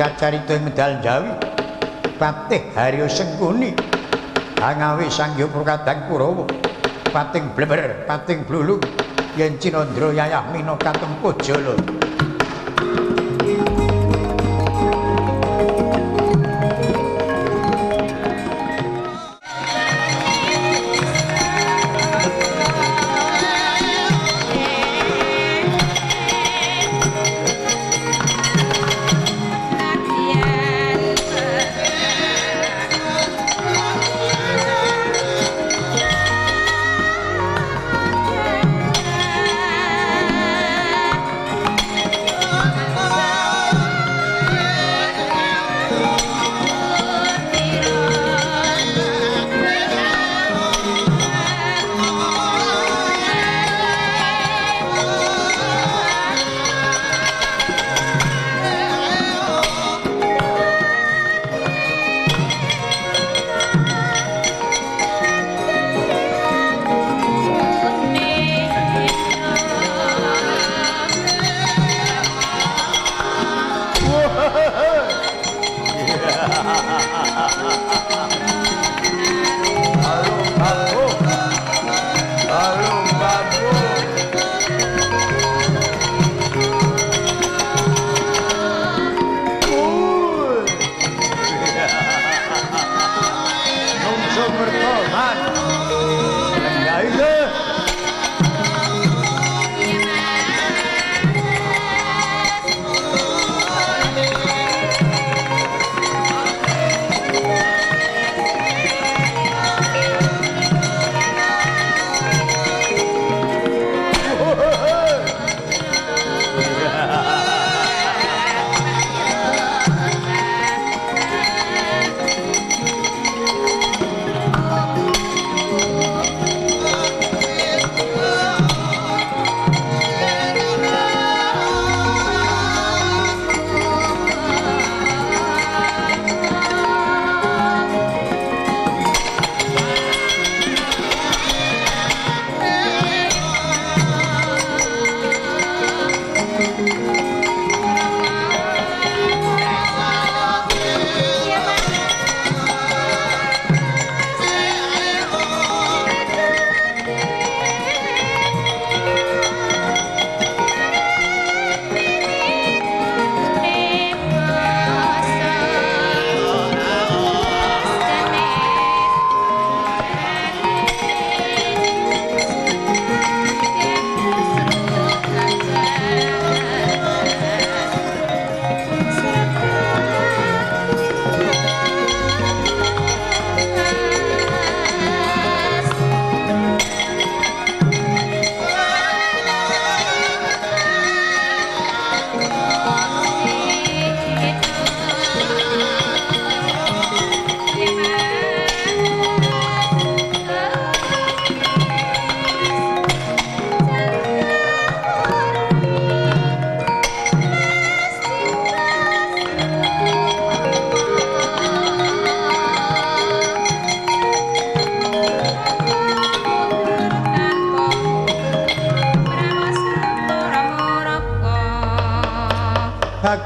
kacarita ing medal Jawi Patih Haryo Sengkuni Hangawi Sanggya Prokadang Kurawa pating bleber pating blulung yen Cinandra yayah mina katempuh jala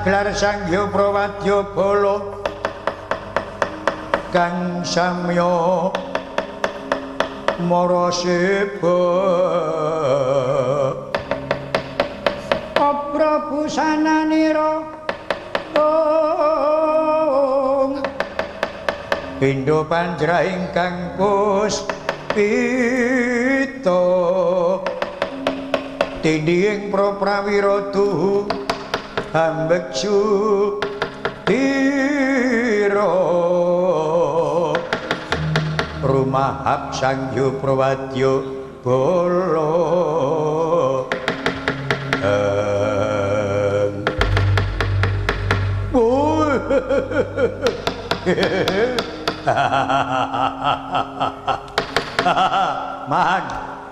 Gelar Sanggya Prawadya Bala kang samya maraseba Prabu sananira pindha panjra ingkang puspita tindhing prawira tuhu ambeksu tiro rumahap Sanggya Prawadya Bala Man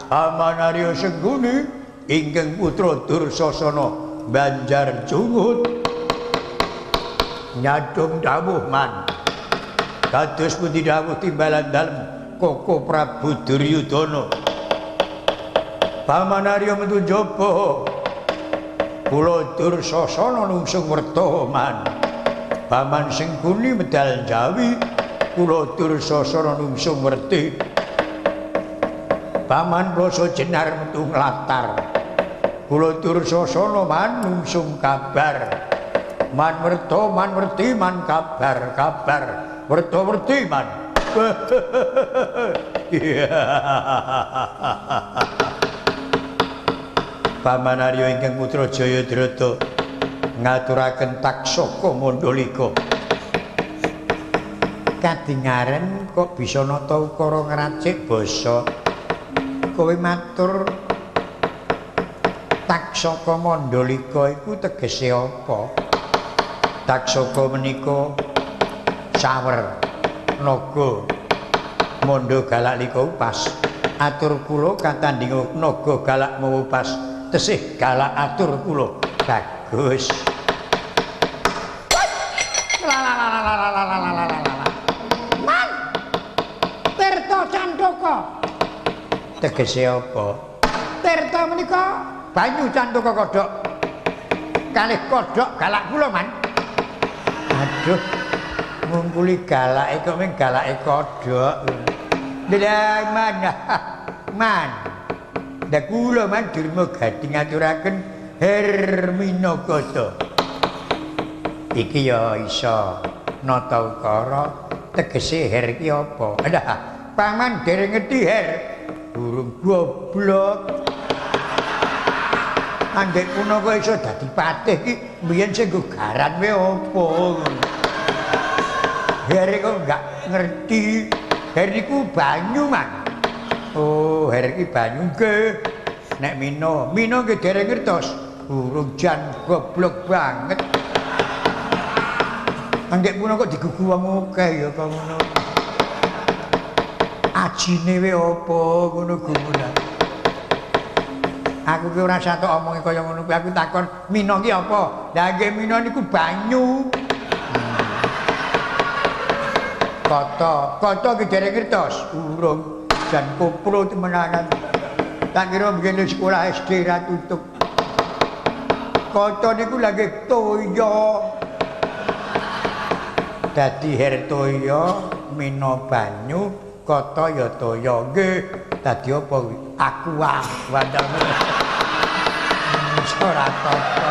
Amanarya Sengkuni ingkang putra Dursasana Banjar Jungut nyadong dawuh man kados pundi dawuh timbalan dalem Koko Prabu Duryudana Pamanarya metu njaba kula Dursasana nungsung werta man Paman Sengkuni medal Jawi kula Dursasana nungsung werti Paman Plasa Jenar metu nglatar kula Dursasana man nungsung kabar man werti man kabar werti man Paman Arya ingkang putra Jayadrata ngaturaken taksaka mandalika kadingaren kok bisa nata ukara ngracik basa kowe matur taksaka mandalika iku tegese apa taksaka menika sawer naga manda galak lika upas atur kula katandhinga naga galak mawa upas tesih galak atur kula bagus Man Tirta Candaka tegese apa Tirta menika banyu Candaka kodhok kalih kodhok galak kula man aduh ngungkuli galake kok mung galake kodhok lha man ndak kula man Durma Gadhi ngaturaken Herminagata iki ya isa nata ukara tegese her iki apa lah paman dereng ngerti her burung goblok andek punaka iso dadi patih iki mbiyen sing nggo garan wae apa her kok enggak ngerti her niku banyu man oh her iki banyu nggih nek Mina nggih dereng ngertos burung jan goblok banget andek punaka kok digugu wong akeh ya kok ngono ajine wae apa ngono gumunan aku ki ora satok omongi kaya ngono kuwi aku takon Mina ki apa lah nggih Mina niku banyu kata ki dereng ngertos urung jan kopro temenanan tak kira begini sekolah SD ra tutup kata niku lagi toya dadi her toya Mina banyu kata ya toya nggih dadi apa kuwi aqua wadane ora apa-apa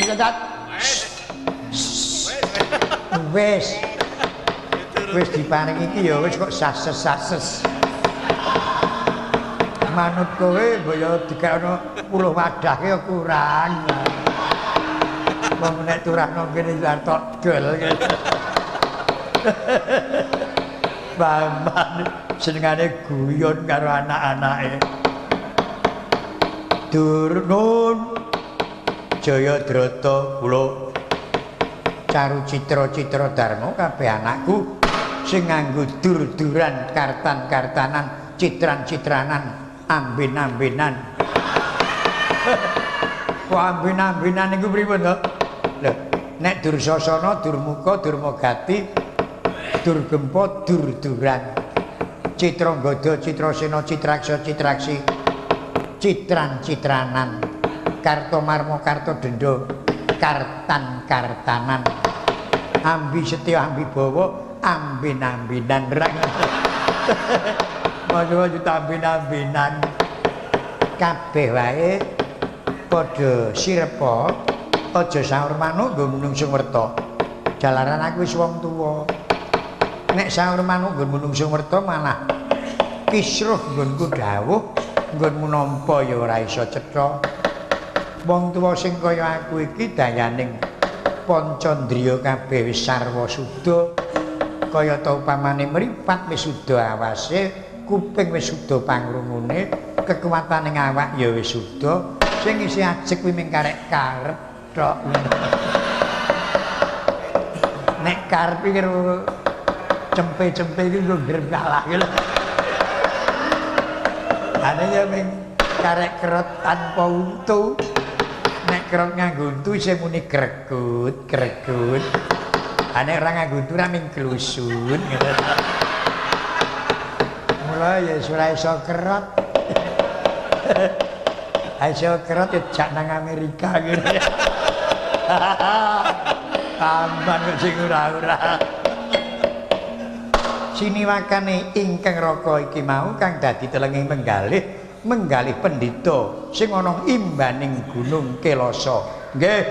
jajan wis diparing iki ya wis kok sases manut kowe mbaya dikakno 10 wadah ya kurang wong nek turahno kene jartok dol Paman senengane guyon karo anak-anake Durnun Jayadrata kula Carucitra Darma kabeh anakku sing nganggo dur-duran kartan-kartanan citran-citranan amben-ambenan kok amben-ambenan niku pripun to lho nek Dursasana Durmuka Durmagati Durgempa dur-duran Citranggada Citrasena Citraksa Citraksi citran-citranan Kartomarma Kartodendha kartan-kartanan ambi setya ambi bawa amben-ambenan rang maju-maju amben-ambenan kabeh wae padha sirepa aja saur manuk nggo menungsung werta jalaran aku wis wong tuwa nek saur manuk nggo menungsung werta malah kisruh nggonku dawuh nggonmu nampa ya ora iso cetha wong tuwa sing kaya aku iki dayaning pancandriya kabeh wis sarwa suda kaya ta upamane mripat wis suda awase kuping wis suda pangrungune kekuwatane awak ya wis suda sing isih ajeg kuwi mung karek karep tok nek karep iki cempe-cempe iki nggo grem kalah lho ane ya mung karek kerot tanpa untu nek kerot nganggo untu isih muni gregut ane ora nganggo untu ra ming klusun mula ya ora iso kerot Ayo kerot jak nang Amerika ngene. Aman kok sing ora-ora. Siniwakane ingkang raka iki mau kang dadi telenging menggalih pendhita sing ana imbaning gunung Kelasa. Nggih.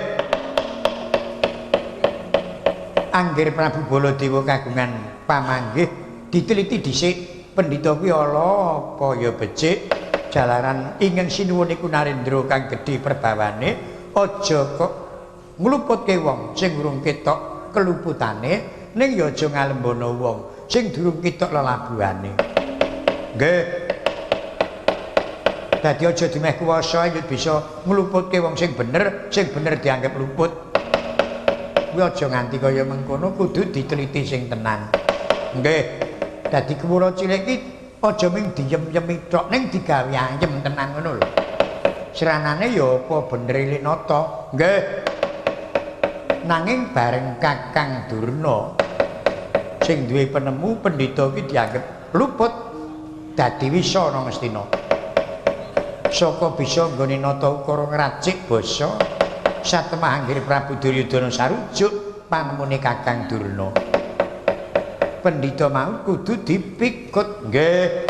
Anggir Prabu Baladewa kagungan pamanggih diteliti dhisik pendhita kuwi ala apa ya becik jalaran ingkang sinuwun iku Narendra kang gedhe perbawane aja kok ngluputke wong sing urung ketok keluputane ning ya aja ngalembana wong sing durung ketok lelabuhane. Nggih. Dadi aja dimeh kuwasa yen bisa ngluputke wong sing bener dianggap luput. Kuwi aja nganti kaya mengkono, kudu diteliti sing tenan. Nggih. Dadi kewula cilik iki aja mung diyem-yemi tok ning digawe ayem tenan ngono lho. Seranane ya apa bener Linata. Nggih. Nanging bareng Kakang Durna sing duwe penemu pendhita iki dianggep luput dadi wisa ana Ngastina. Saka bisa nggone nata ukara ngracik basa satemah anggere Prabu Duryudana sarujuk panemune Kakang Durna. Pendhita mau kudu dipikut. Nggih.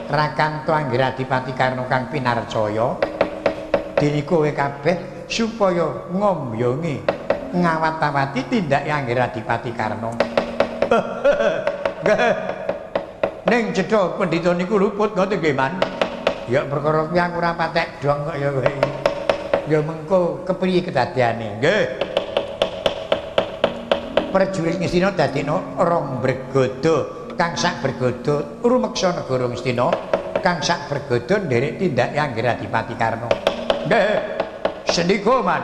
Rakanto Anggir Adipati Karna kang pinarcaya dene kowe kabeh supaya ngombyongi ngawat-awati tindake Anggir Adipati Karna. Nggih. Ning cedhak pendhita niku luput ngoten nggih, Man. Ya perkara kuwi aku ora patek dong kok ya kowe. Ya mengko kepriye kedadeane. Nggih. Prajurit Ngastina dadekno rong bergodo kang sak bergodo rumeksa negara Ngastina kang sak bergodo nderek tindake Anggir Adipati Karna. Nggih. Sendika, Man.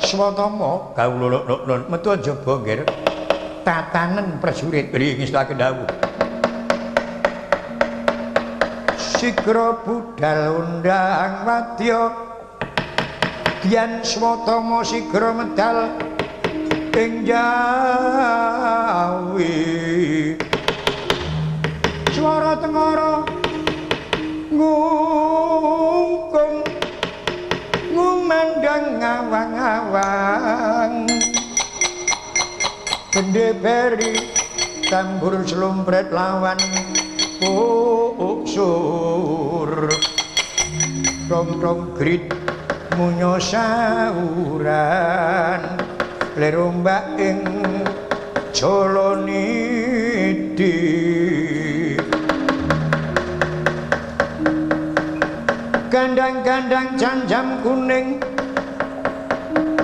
Swatama kawula metu njaba nggih. Tatanen prajurit ngestake dawuh. Sigra budal undang wadya yen swatama sigra medal ing Jawi. Swara tengara ngungkung ngumandang ngawang-awang. Gende beri tambur slumpret lawan uksur tong-tong grit munyo sauran lerombak ing Jolonidi gandang-gandang jam-jam kuning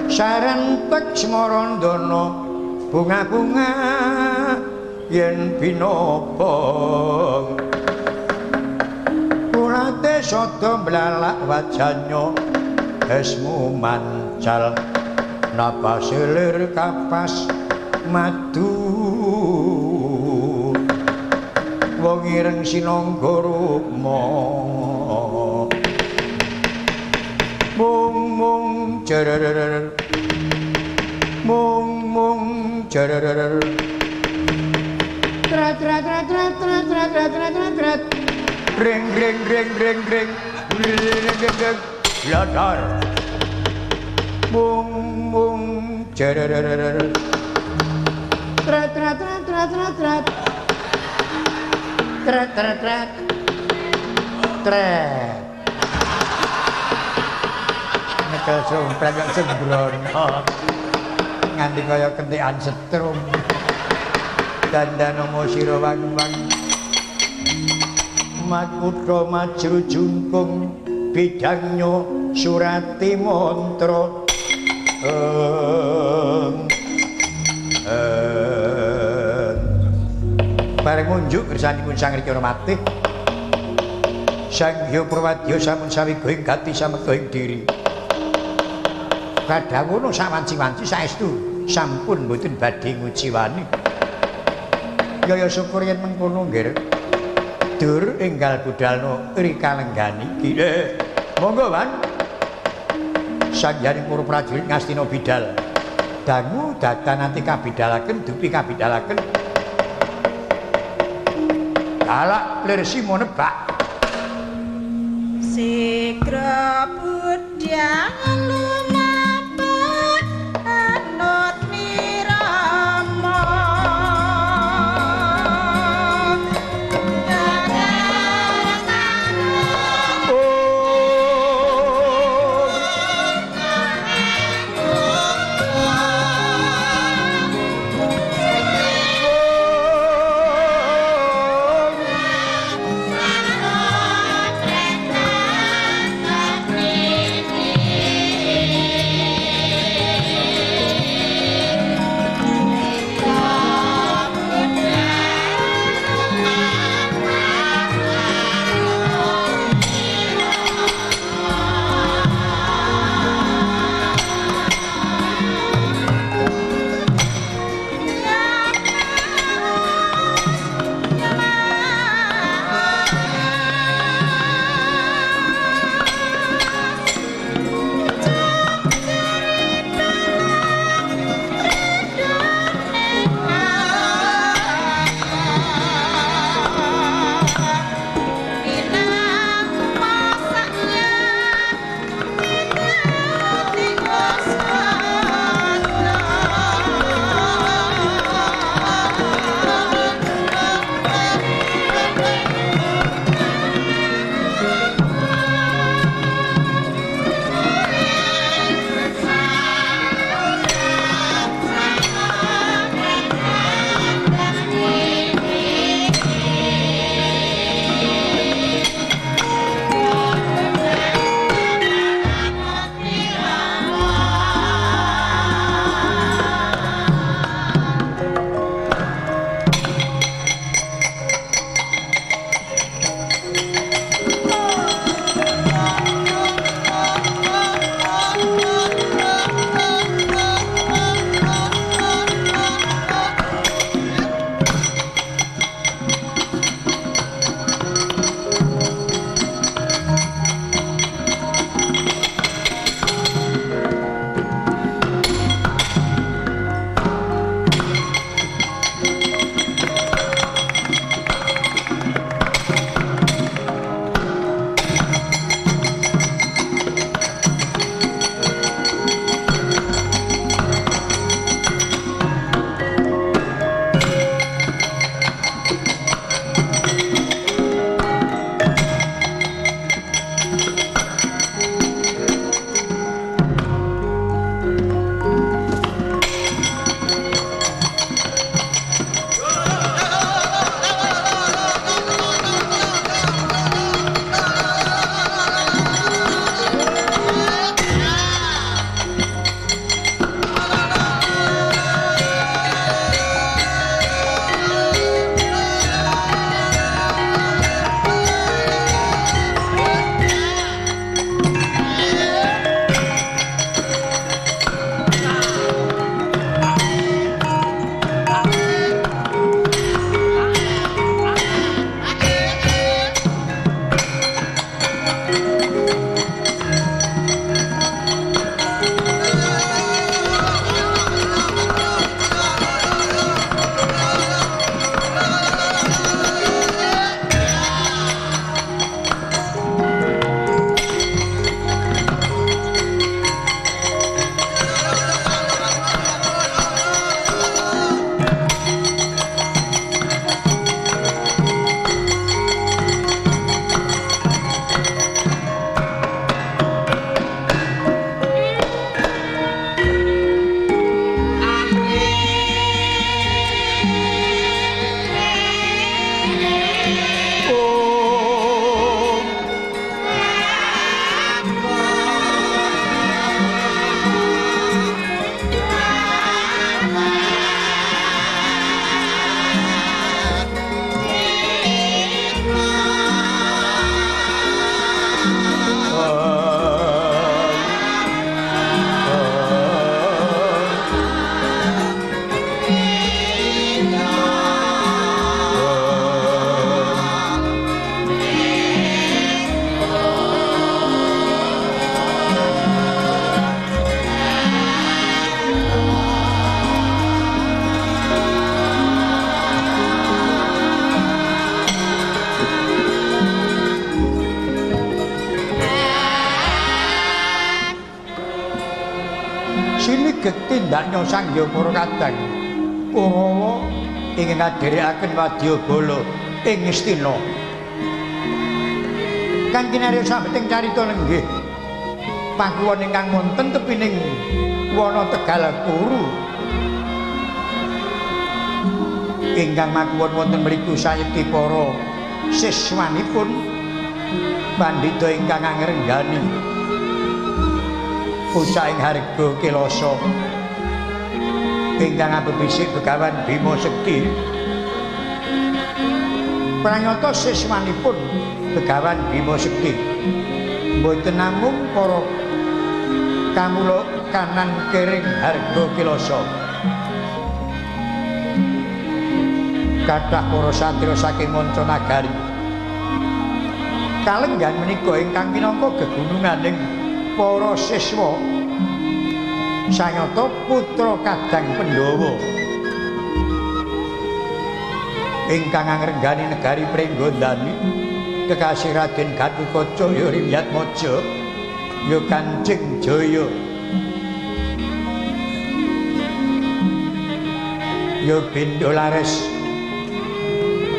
sarentek Smarandana bunga-bunga yen binobong kulate sada mblalak wajanya esmu mancal napas lir kapas madu wong ireng sinangga rukma mung jerer mung jerer trat ring latar mung jerer trat nyekel sumpret kok sembrono nganti kaya kentikan setrum dandanomo sira wang-wang makutha majru jungkung bidangnya surati mantra bareng unjuk gersanipun Sang Rikala Matih Sang Hyang Prawadya sampun sawiga ing gati samekta ing diri kadhawono sawanci-wanci saestu sampun mboten badhe ngujiwani ya syukur yen mengkono nggih dur enggal budalno rikalenggani iki monggo Wan sanjane para prajurit Ngastina bidal dangu datanati kabidalaken dupi kabidalaken alak lir simo nebak sik siniget tindaknya Sangya para kadang Kurawa ing ngadherekaken wadyabala ing Ngastina. Kang kinarya sabeting carita lenggih pakuwon ingkang wonten tepining wana Tegal Kuru ingkang makuwon wonten mriku sayekti para siswanipun pandhita ingkang angrenggani pucaking harga Kilasa ingkang abebisik Begawan Bima Sekti. Pranyata siswanipun Begawan Bima Sekti mboten namung para kamula kanan kering harga Kilasa. Kathah para satria saking manca nagari kalenggan menika ingkang minangka gegununganing para siswa sanyata putra kadang Pandhawa ingkang angrenggani negari Pringgondani kekasih Raden Gatotkaca ya Rimyatmaja ya Kanjeng Jaya ya Bendolares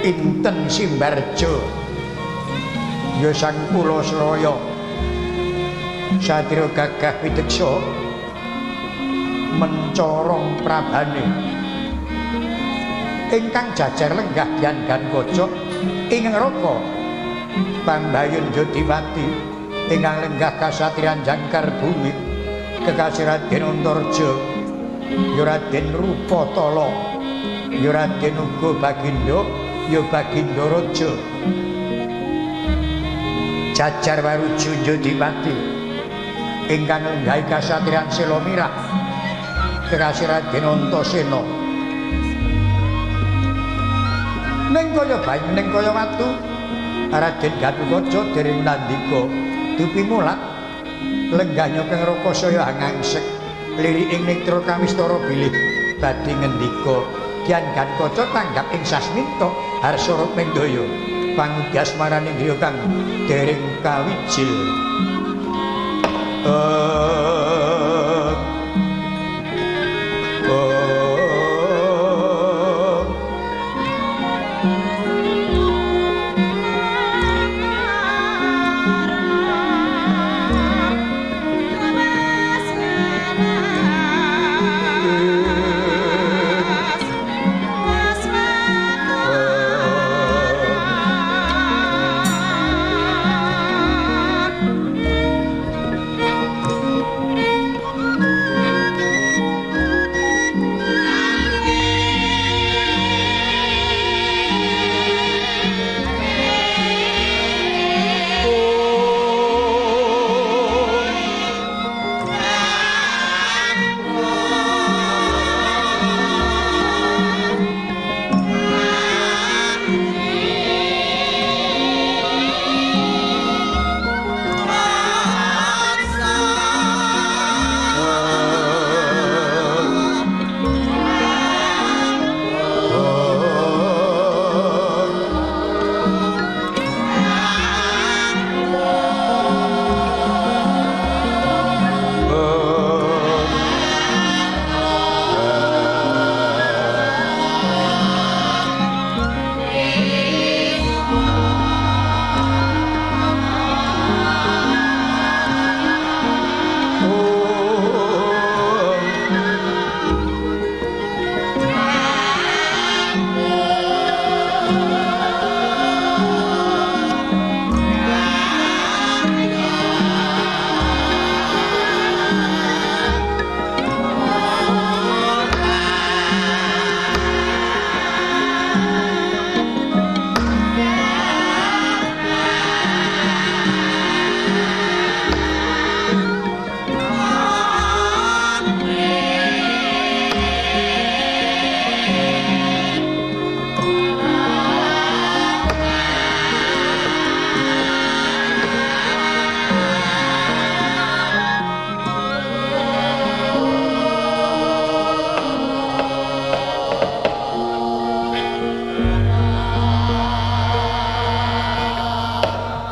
Inten Simbarjo ya Sang Kula Sraya Satria gagah wideksa mencorong prabane ingkang jajar lenggah Dian Gankaca ing neraka Pambayun Jodiwati ingkang lenggah kasatriyan Jangkar Bumi kekasih Raden Antarja ya Raden Rupatala ya Raden uga Baginda ya Baginda Raja jajar Waruju Jodiwati ingkang lenggahi kasatriyan Selomirah kekasih Raden Antasena ning kaya banyu ning kaya watu Raden Gatotkaca dereng nandika dupi mulat lenggahnya kang Rakasaya angangsek liriking netra kawistara bilih badhe ngendika Dian Gankaca tanggap ing sasmita Harsara Mendaya pangudi asmaraning griya kang dereng kawijil.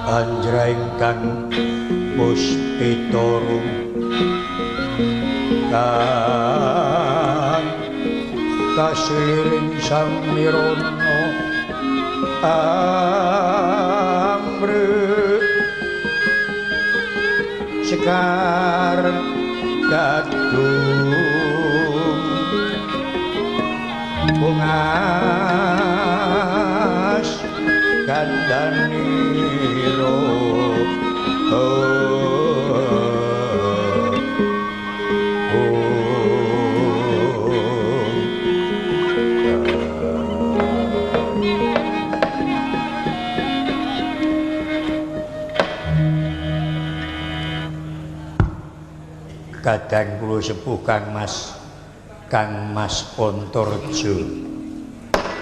Anjra ingkang Puspitarum kang kasiliring samirana amrut sekar gadung bungas kandaniro kadang kula sepuh Kang Mas Pontorjo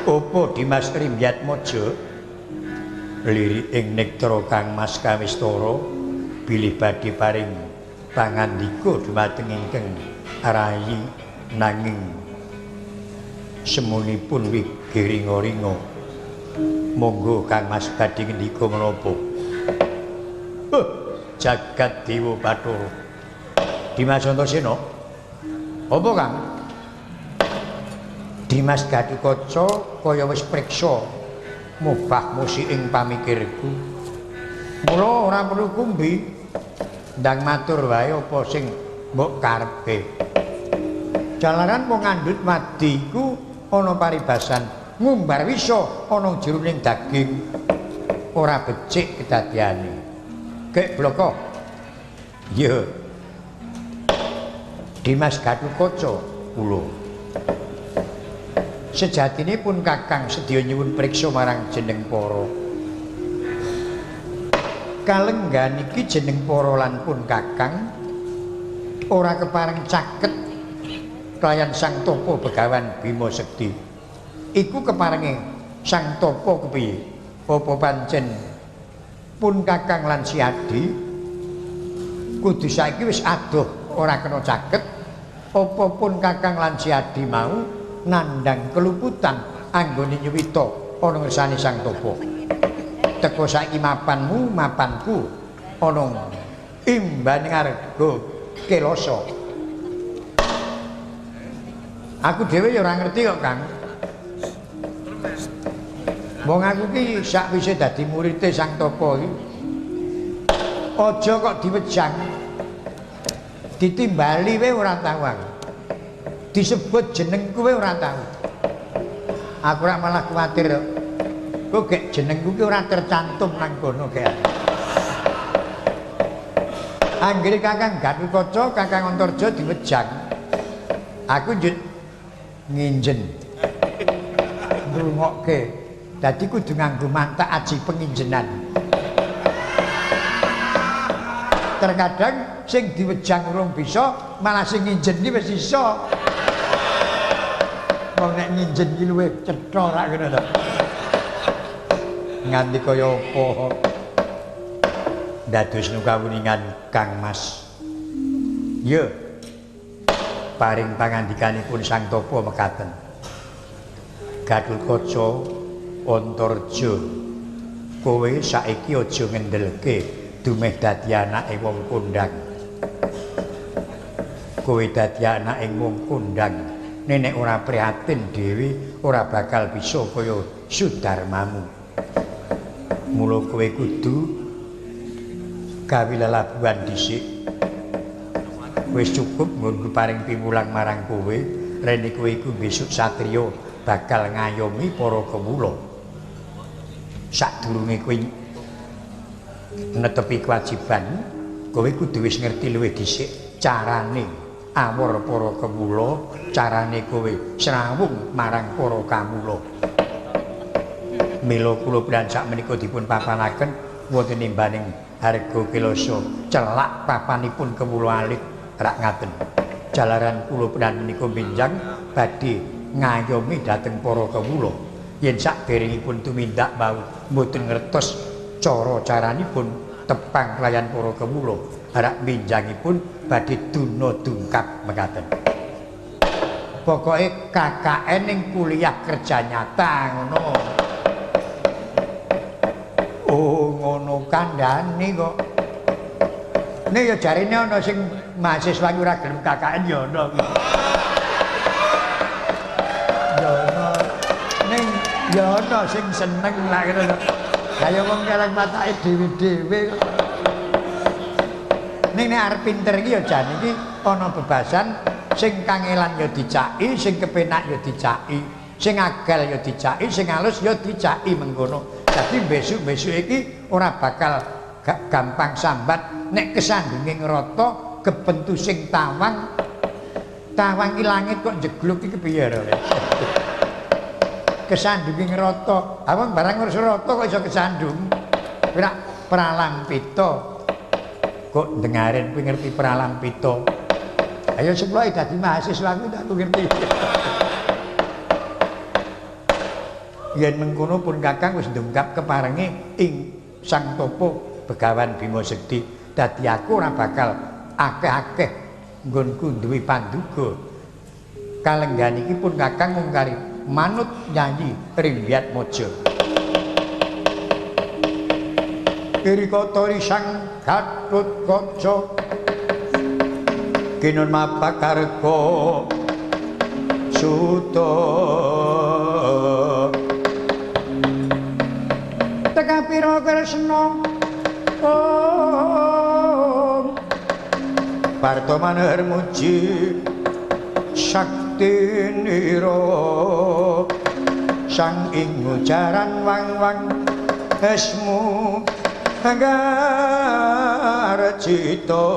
apa Dimas Rimyatmaja lirik ing nektra Kang Mas Kawistara bilih badhe paring pangandika dhumateng ingkang arayi nanging semunipun wigiringa-ringa monggo Kang Mas badhe ngendika menapa jagat dewa Bathara Dimas Antasena apa Kang Dimas Gatotkaca kaya wis priksa mubah musik ing pamikirku mula ora perlu kumbi ndang matur wae apa sing mbok karepe jalaran wong ngandhut madi iku ana paribasan ngumbar wisa ana jeroning daging ora becik kedadeane gek bloko ya Dimas Gatotkaca kula sejatinipun Kakang sedya nyuwun priksa marang jeneng para kalenggan iki jeneng para lan pun Kakang ora kepareng caket kelayan Sang Tapa Begawan Bima Sekti iku keparenge Sang Tapa kepiye apa pancen pun Kakang lan si Adi kudu saiki wis adoh ora kena caket apa pun Kakang lan si Adi mau nandang keluputan anggone nyuwita ana ngersane Sang Tapa teko saiki mapanmu mapanku ana imbaning arga kelasa aku dhewe ya ora ngerti kok Kang wong aku ki sakwise dadi murite Sang Tapa iki aja kok diwejang ditimbali wae ora tau aku disebut jenengku wae ora tau aku ora malah kuwatir kok gek jenengku ki ora tercantum nang kono gek anggere Kakang Gatotkaca Kakang Antarja diwejang aku njut nginjen ngrungokke dadi kudu nganggo mantak aji penginjenan terkadang sing diwejang urung bisa malah sing nginjen iki wis iso wong nek nginjen iki luwih cetha ra ngono to nganti kaya apa dadosna kawuningan Kang Mas ya paring pangandikanipun Sang Tapa mekaten Gatotkaca Antarja kowe saiki aja ngendelke dumeh dadi anake wong kondang kowe dadi anake wong kondang nenek ora prihatin dhewe ora bakal bisa kaya Sudarmamu mula kowe kudu gawe lelabuhan dhisik wis cukup nggon paring piwulang marang kowe rene kowe iku besok satriya bakal ngayomi para kawula sadurunge kowe netepi kewajiban kowe kudu wis ngerti luwih dhisik carane awor para kawula carane kowe srawung marang para kawula mila kula piran sakmenika dipun papanaken wonten imbaning harga kelasa celak papanipun kawula alit rak ngaten jalaran kula piran menika benjang badhe ngayomi dhateng para kawula yen sakderengipun tumindak bau mboten ngertos cara caranipun tepang kelayan para kawula harak benjangipun badhe duna dungkap mekaten pokoke KKN ning kuliah kerja nyata ngono oh ngono kandhane kok Nek ya jarine ana sing mahasiswa ora gelem KKN ya ana. Ya ana. Ning ya ana sing seneng lah ngono. Kaya wong keleng matake dhewe-dhewe kok. Ning nek arep pinter iki ya jan iki ana bebasan sing kangelan ya dicaki, sing kepenak ya dicaki, sing agal ya dicaki, sing alus ya dicaki mengkono. Dadi besok-besok iki ora bakal gampang sambat nek kesandunge ngrata kebentu sing tawang. Tawang iki langit kok jegluk iki piye ora. Kesandunge ngrata. Awang barang wis rata kok iso kesandung. Ora pralampita. Kok dengaren kuwi ngerti pralampita. Ayo sepuluh dadi mahasiswa kuwi tak ngerti. Yen mengkono pun Kakang wis ndungkap keparenge ing Sang Topo Begawan Bima Sekti. Dadi aku ora bakal akeh-akeh nggonku duwe panduga. Kalenggan iki pun Kakang mung kari manut nyanyi Rimbyat Mojo. Irikotori Sang Gatotkaca Kinun Mapakarko Suta Teka pira kresna Om Partomaner muji Sakti niro Sang ing ujaran wang-wang Esmu Garcita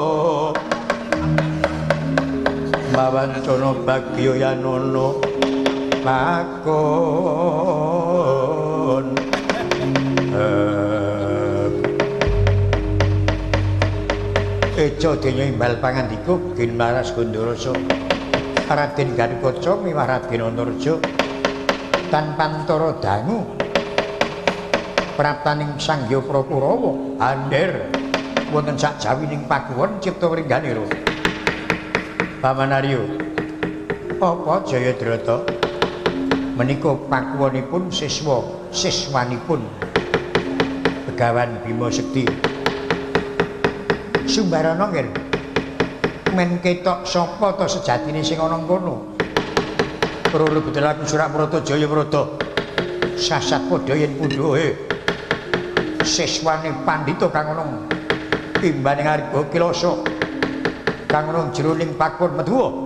Mawancono bagyo yanono lakon Eco denya imbal pangandika Gin Maras Gondoroso Raden Gatotkaca miwah Raden Antarja tanpa antara dangu praptaning Sangya Prakurawa andher wonten sak jawining pakuwon cipta wringganira. Paman Arya, apa Jayadrata menika pakuwonipun siswanipun Begawan Bima Sekti. Sumbarana nggih men ketok sapa ta sejatine sing ana kono. Prolo bedelaku Suraprata Jayadrata sasat padha yen pundhuke siswane pandhita kang ana timbaning Arga Kilasa kang ana jroning pakon Madura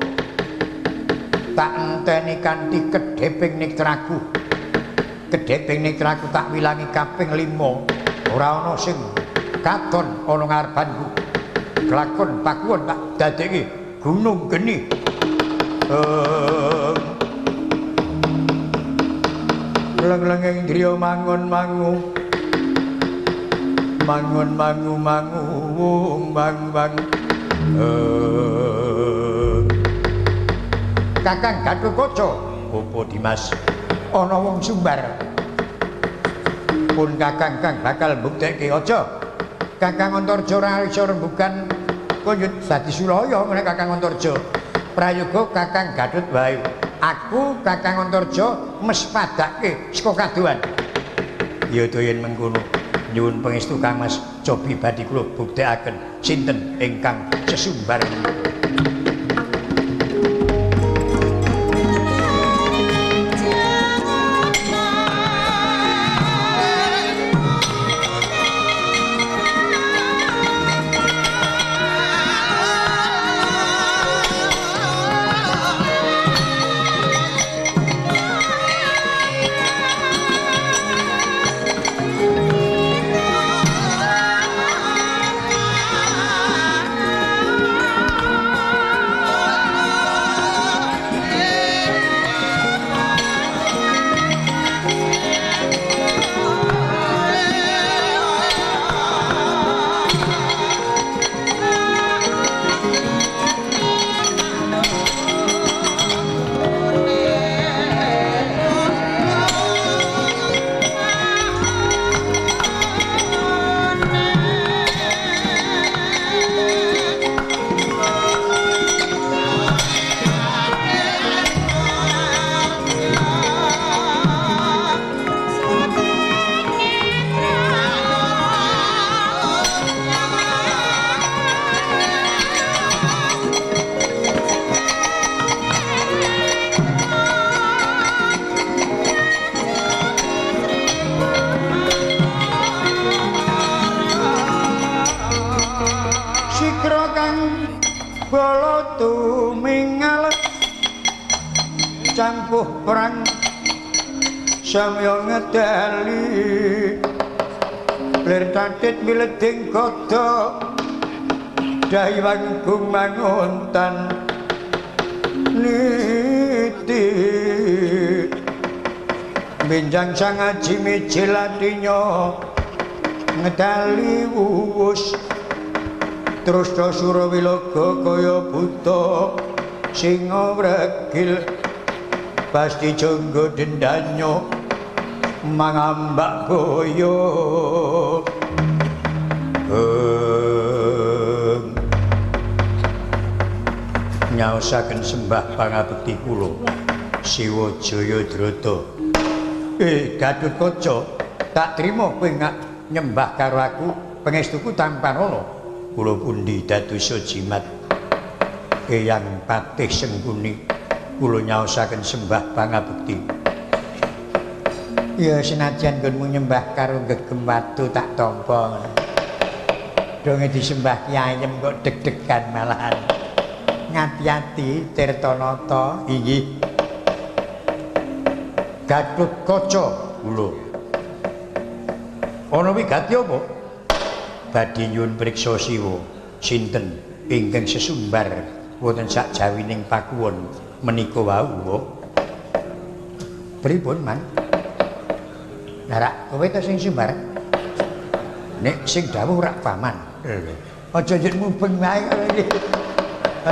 tak enteni kanthi kedheping netraku. Kedheping netraku tak wilangi kaping 5 ora ana sing katon ana ngarepanku. Kelakon pakuwon tak dadekke gunung geni. Leng-leng indriya mangun-mangu mangun-mangu bang-bang. Kakang Gatotkaca, apa Dimas? Ana wong Sumbar. Pun Kakang kang bakal mbuktekke aja. Kakang Antarja ora iso rembugan kaya dadi Sulaya menek Kakang Antarja. Prayoga Kakang Gatut wae. Aku Kakang Antarja mespadake saka kadohan. Ya doyen mengkono. Nyuwun pangestu Kang Mas cobi badhe kula buktekaken sinten ingkang sesumbar. sikra kang bala tumingal campuh perang samya ngedali lir tatit mileding kodho dahiwang gumanguntan niti benjang sang aji mijilatinya ngedali wuwus terus dasura wilaga kaya buta singa wregil pasti jangga dendanyo mangambak kaya nyaosaken sembah pangabekti kula Siwa Jayadrata. Gatotkaca, tak trima kowe nyembah karo aku, pangestuku tampan ana. Kula pundi dadosa jimat. Eyang Patih Sengkuni, kula nyaosaken sembah pangabekti. Ya senajan nggonmu nyembah karo gegem watu tak tampa. Donge disembah kyayem kok deg-degan malahan. Ngati-ati Tirtanata inggih. Gatotkaca kula. Ana wigati apa? Badhe nyuwun priksa Siwa, sinten ingkang sesumbar wonten sak jawining pakuwon menika wau. Pripun, Man? Nek kowe ta sing sumbar? Nek sing dawuh rak paman. Aja njuk mubeng wae kowe iki.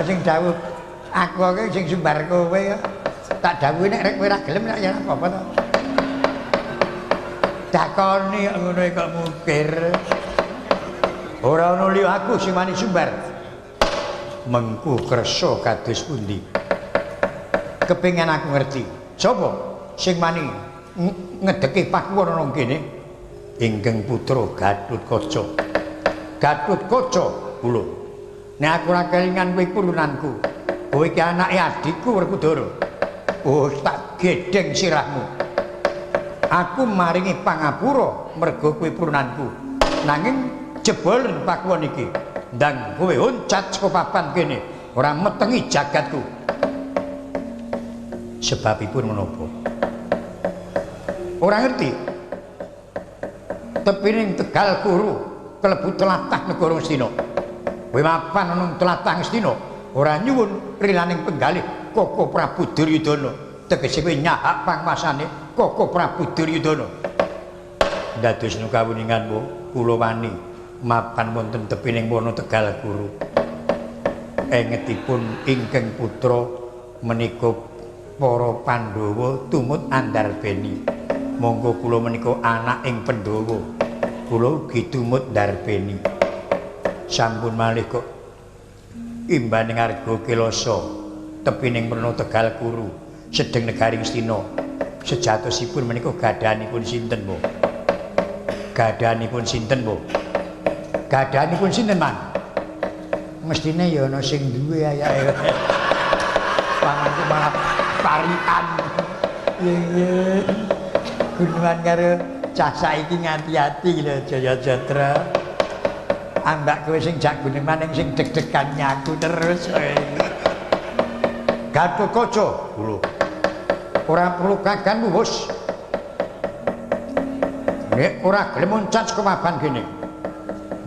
Sing dawuh aku iki sing sumbar kowe tak dawuhi nek rek kowe ora gelem nek ya apa-apa to. Dakoni ngono kok mukir. Ora ana liya aku sing wani sumbar. Mengku kersa kados pundi? Kepengin aku ngerti. Sapa sing wani ngedeki pakuwon ana kene? Ingkang putra Gatotkaca. Gatotkaca kula. Nek aku ora kelingan kowe turunanku. Kowe iki anake adikku Werkudara. Oh, tak gedeng sirahmu. Aku maringi pangapura merga kowe purunanku. Nanging jebolen pakuwon iki ndang kowe oncat saka papan kene ora metengi jagatku. Sebabipun menapa? Ora ngerti. Tepining Tegal Kuru klebu tlatah negara Ngastina. Kowe mapan ana tlatah Ngastina ora nyuwun rilaning penggalih Koko Prabu Duryudana. Tegese kowe nyahak pangwasane Koko Prabu Duryudana. Dados kawuninganmu kula wani mapan wonten tepining wana Tegal Guru. Engetipun ingkang putra menika para Pandhawa tumut andarbeni. Monggo kula menika anak ing Pandhawa. Kula ugi tumut ndarbeni. Sampun malih kok imbaning arga Kilasa tepining mrena Tegal Guru sedeng negari Ngastina. Sejatosipun menika gadhanipun sinten, Bu? Gadhanipun sinten, Bu? Gadhanipun sinten, Man? Mestine ya ana sing duwe ayake. Panganku malah parikan. Nggih. Gunungan karo cah saiki ngati-ati lho Jayajatra. Ambak kowe sing jak gunung maning sing deg-degan nyaku terus. Gatotkaca kula. Ora perlu kagan wuwus. Nek ora gelem oncat saka papan kene.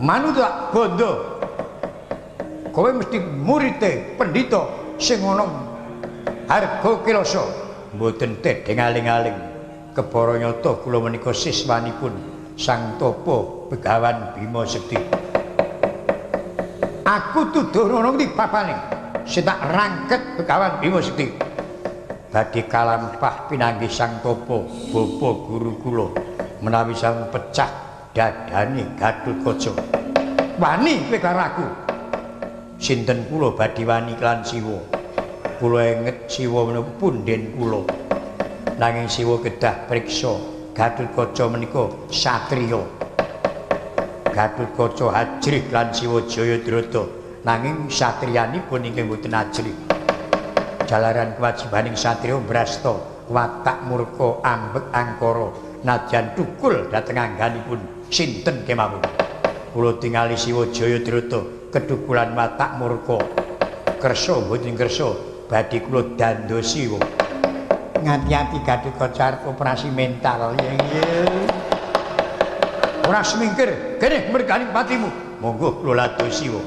Manut tak bondo. Kowe mesti murite pendhita sing ana harga Kilasa. Mboten tedeng aling-aling. Kebara nyata kula menika siswanipun Sang Tapa Begawan Bima Sekti. Aku tuduh ana ndi papane? Sing tak rangket Begawan Bima Sekti. Badhe kalampah pinanggih Sang Tapa Bapa Guru kula menawi sang pecah dadane Gatotkaca. Wani kowe karo aku. Sinten kula badhe wani kelan Siwa. Kula enget Siwa menika punden kula. Nanging Siwa kedah priksa Gatotkaca menika satriya. Gatotkaca ajrih lan Siwa Jayadrata. Nanging satriyanipun inggih boten ajrih. Jalaran kewajibaning satriya brasta watak murka ambek angkara najan tukul dhateng angganipun sinten kemawon. kula tingali Siwa Jayadrata kedukulan watak murka. Kersa mboten kersa badhe kula dandosi wong. Ngati-ati Gatotkaca operasi mental. Ora semingkir, kene mergani patimu. Monggo kula ladosi wong.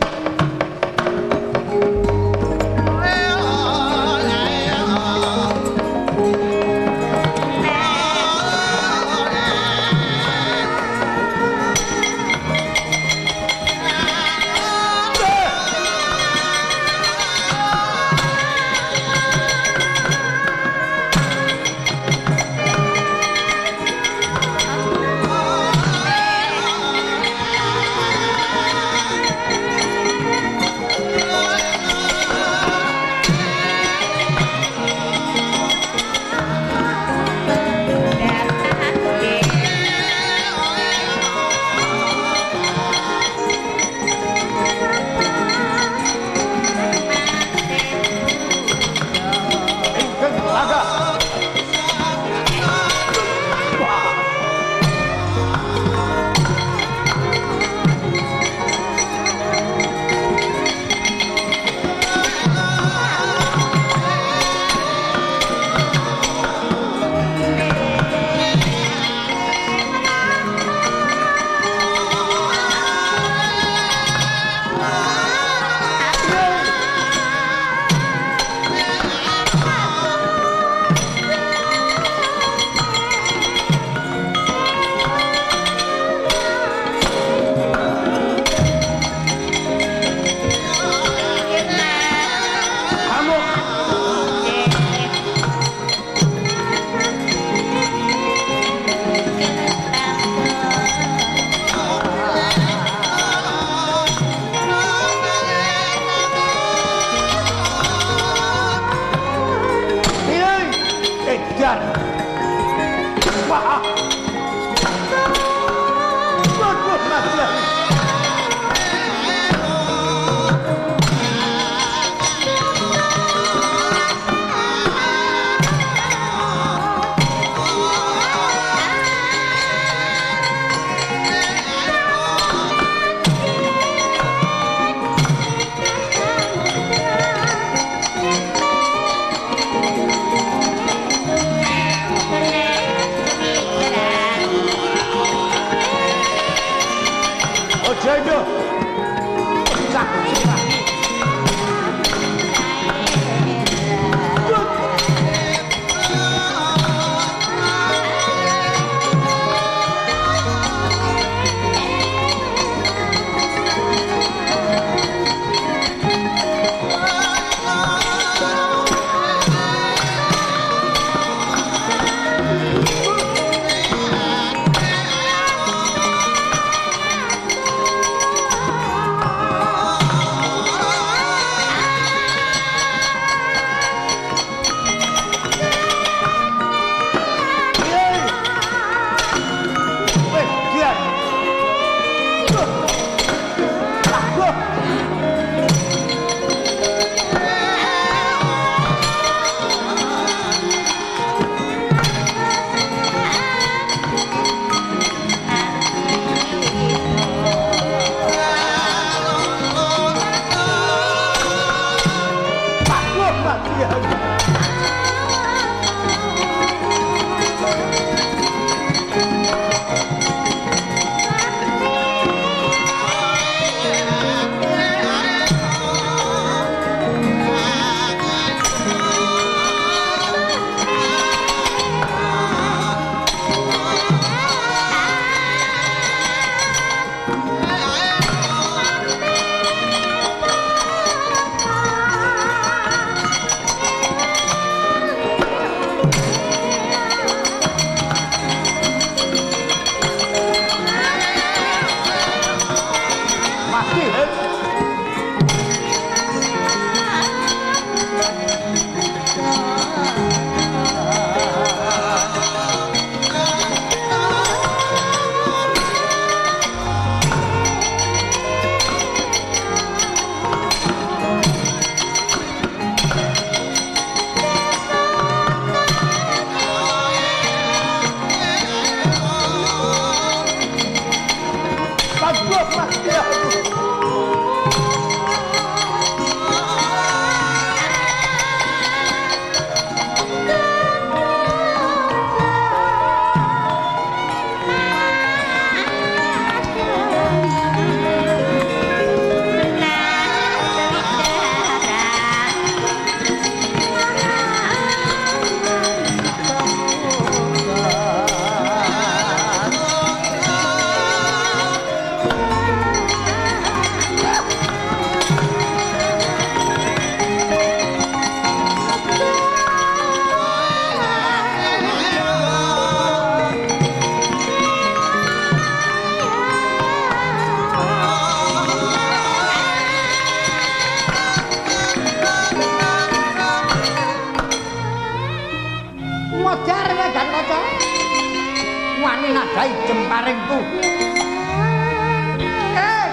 wani nadai jemparingku.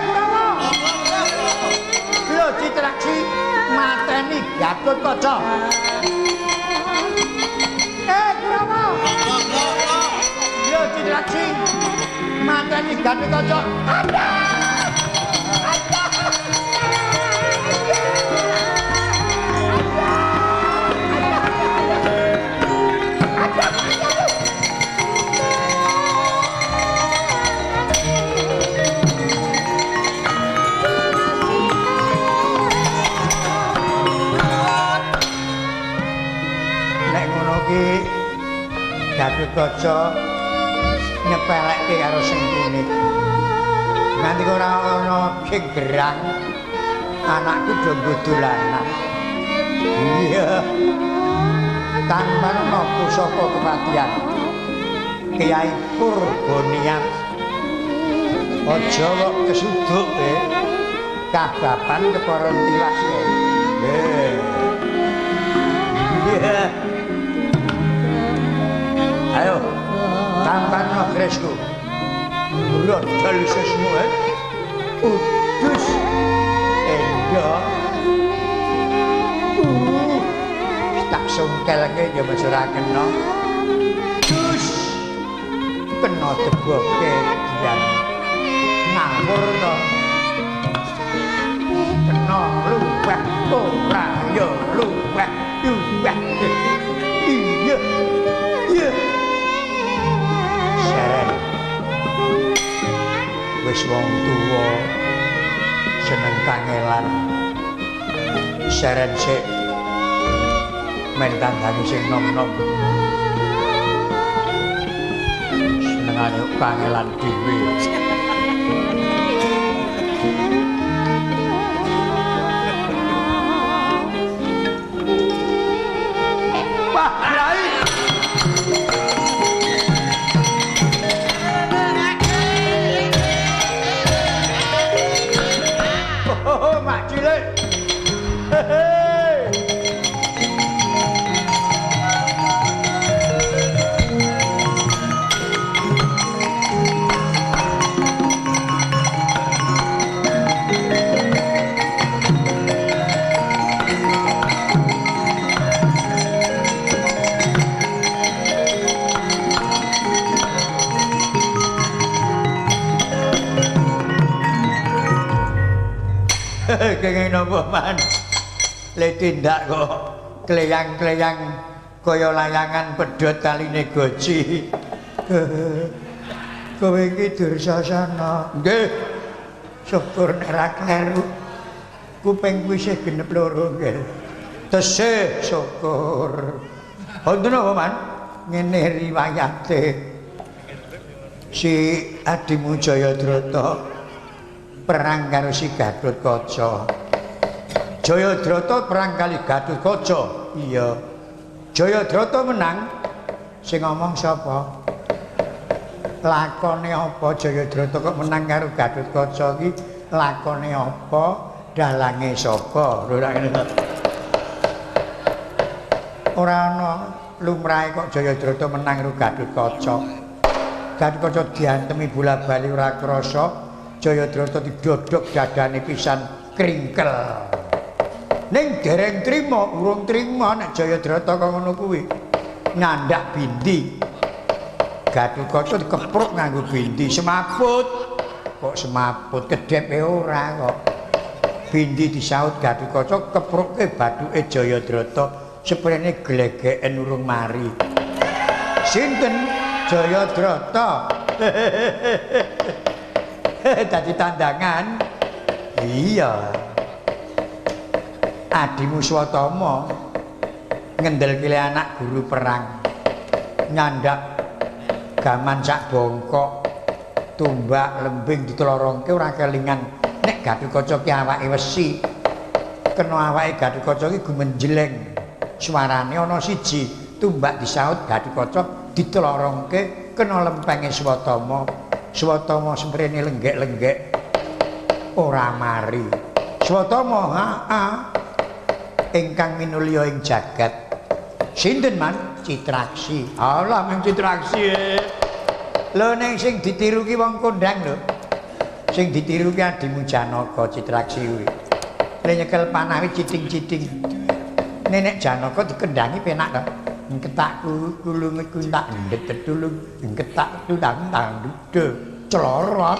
Kurawa. Lho Citraksi mateni Gatotkaca. Kurawa. Lho Citraksi mateni Gatotkaca. Gatotkaca nyepelekke karo Sentune. Nganti ora ana sing gerang, anakku do dolanan. Iya. Tanpa ana pusaka kematian. Kyai Purboniat. Aja kok kesuduk kababan keparon tilas Iya. Ayo, tampakno Gresku. Brodol sesmu udus endok. Tak sungkelke ya wis ora kena. Dus kena deboke dian. Ngawur to. Kena luweh ora ya luweh. Iya. Iya. Seren wis wong tuwa seneng kangelan seren sik men tandani sing nom-nom senengane kangelan dhewe wah Rai Mak cilik. Kenging napa man le tindak kok kleyang-kleyang kaya layangan pedhot taline goji kowe iki Dursasana nggih syukur nek ra kleru kuping kuwi isih genep loro nggih tesih syukur wonten apa man ngene riwayate si adimu Jayadrata perang karo si Gatotkaca. Jayadrata perang kali Gatotkaca. Iya. Jayadrata menang. Sing ngomong sapa? Lakone apa Jayadrata kok menang karo Gatotkaca iki? Lakone apa? Dalange sapa? Lho ora ngene. Ora ana lumrahe kok Jayadrata menang karo Gatotkaca. Gatotkaca diantemi bola-bali ora krasa. Jayadrata didodhok dadane pisan kringkel. Ning dereng trima, urung trima nek Jayadrata kok ngono kuwi. Nyandak bindi. Gatotkaca dikepruk nganggo bindi semaput. Kok semaput kedhepe ora kok. Bindi disaut Gatotkaca kepruke bathuke Jayadrata seprene glegeken urung mari. Sinten Jayadrata? Dadi tandangan. Iya. Adimu Swatama ngendelke anak guru perang. Nyandak gaman sak bongkok. Tumbak lembing ditlorongke ora kelingan. Nek Gatotkaca ki awake wesi. Kena awake Gatotkaca ki gumenjleng. Suarane ana siji, tumbak disaut Gatotkaca ditlorongke kena lempenge Swatama. Swatama semprene lenggek-lenggek ora mari. Swatama ingkang minulya ing jagat. Sinten man? Citraksi. Allah mung Citraksi. Lho ning sing ditiru ki wong kondang lho. Sing ditiru ki Adimu Janaka Citraksi kuwi. Le nyekel panah kuwi citing-citing. Nenek Janaka dikendangi penak to. Ketakku kulung kuntak ndetulung ketak tudang tangdude clorot.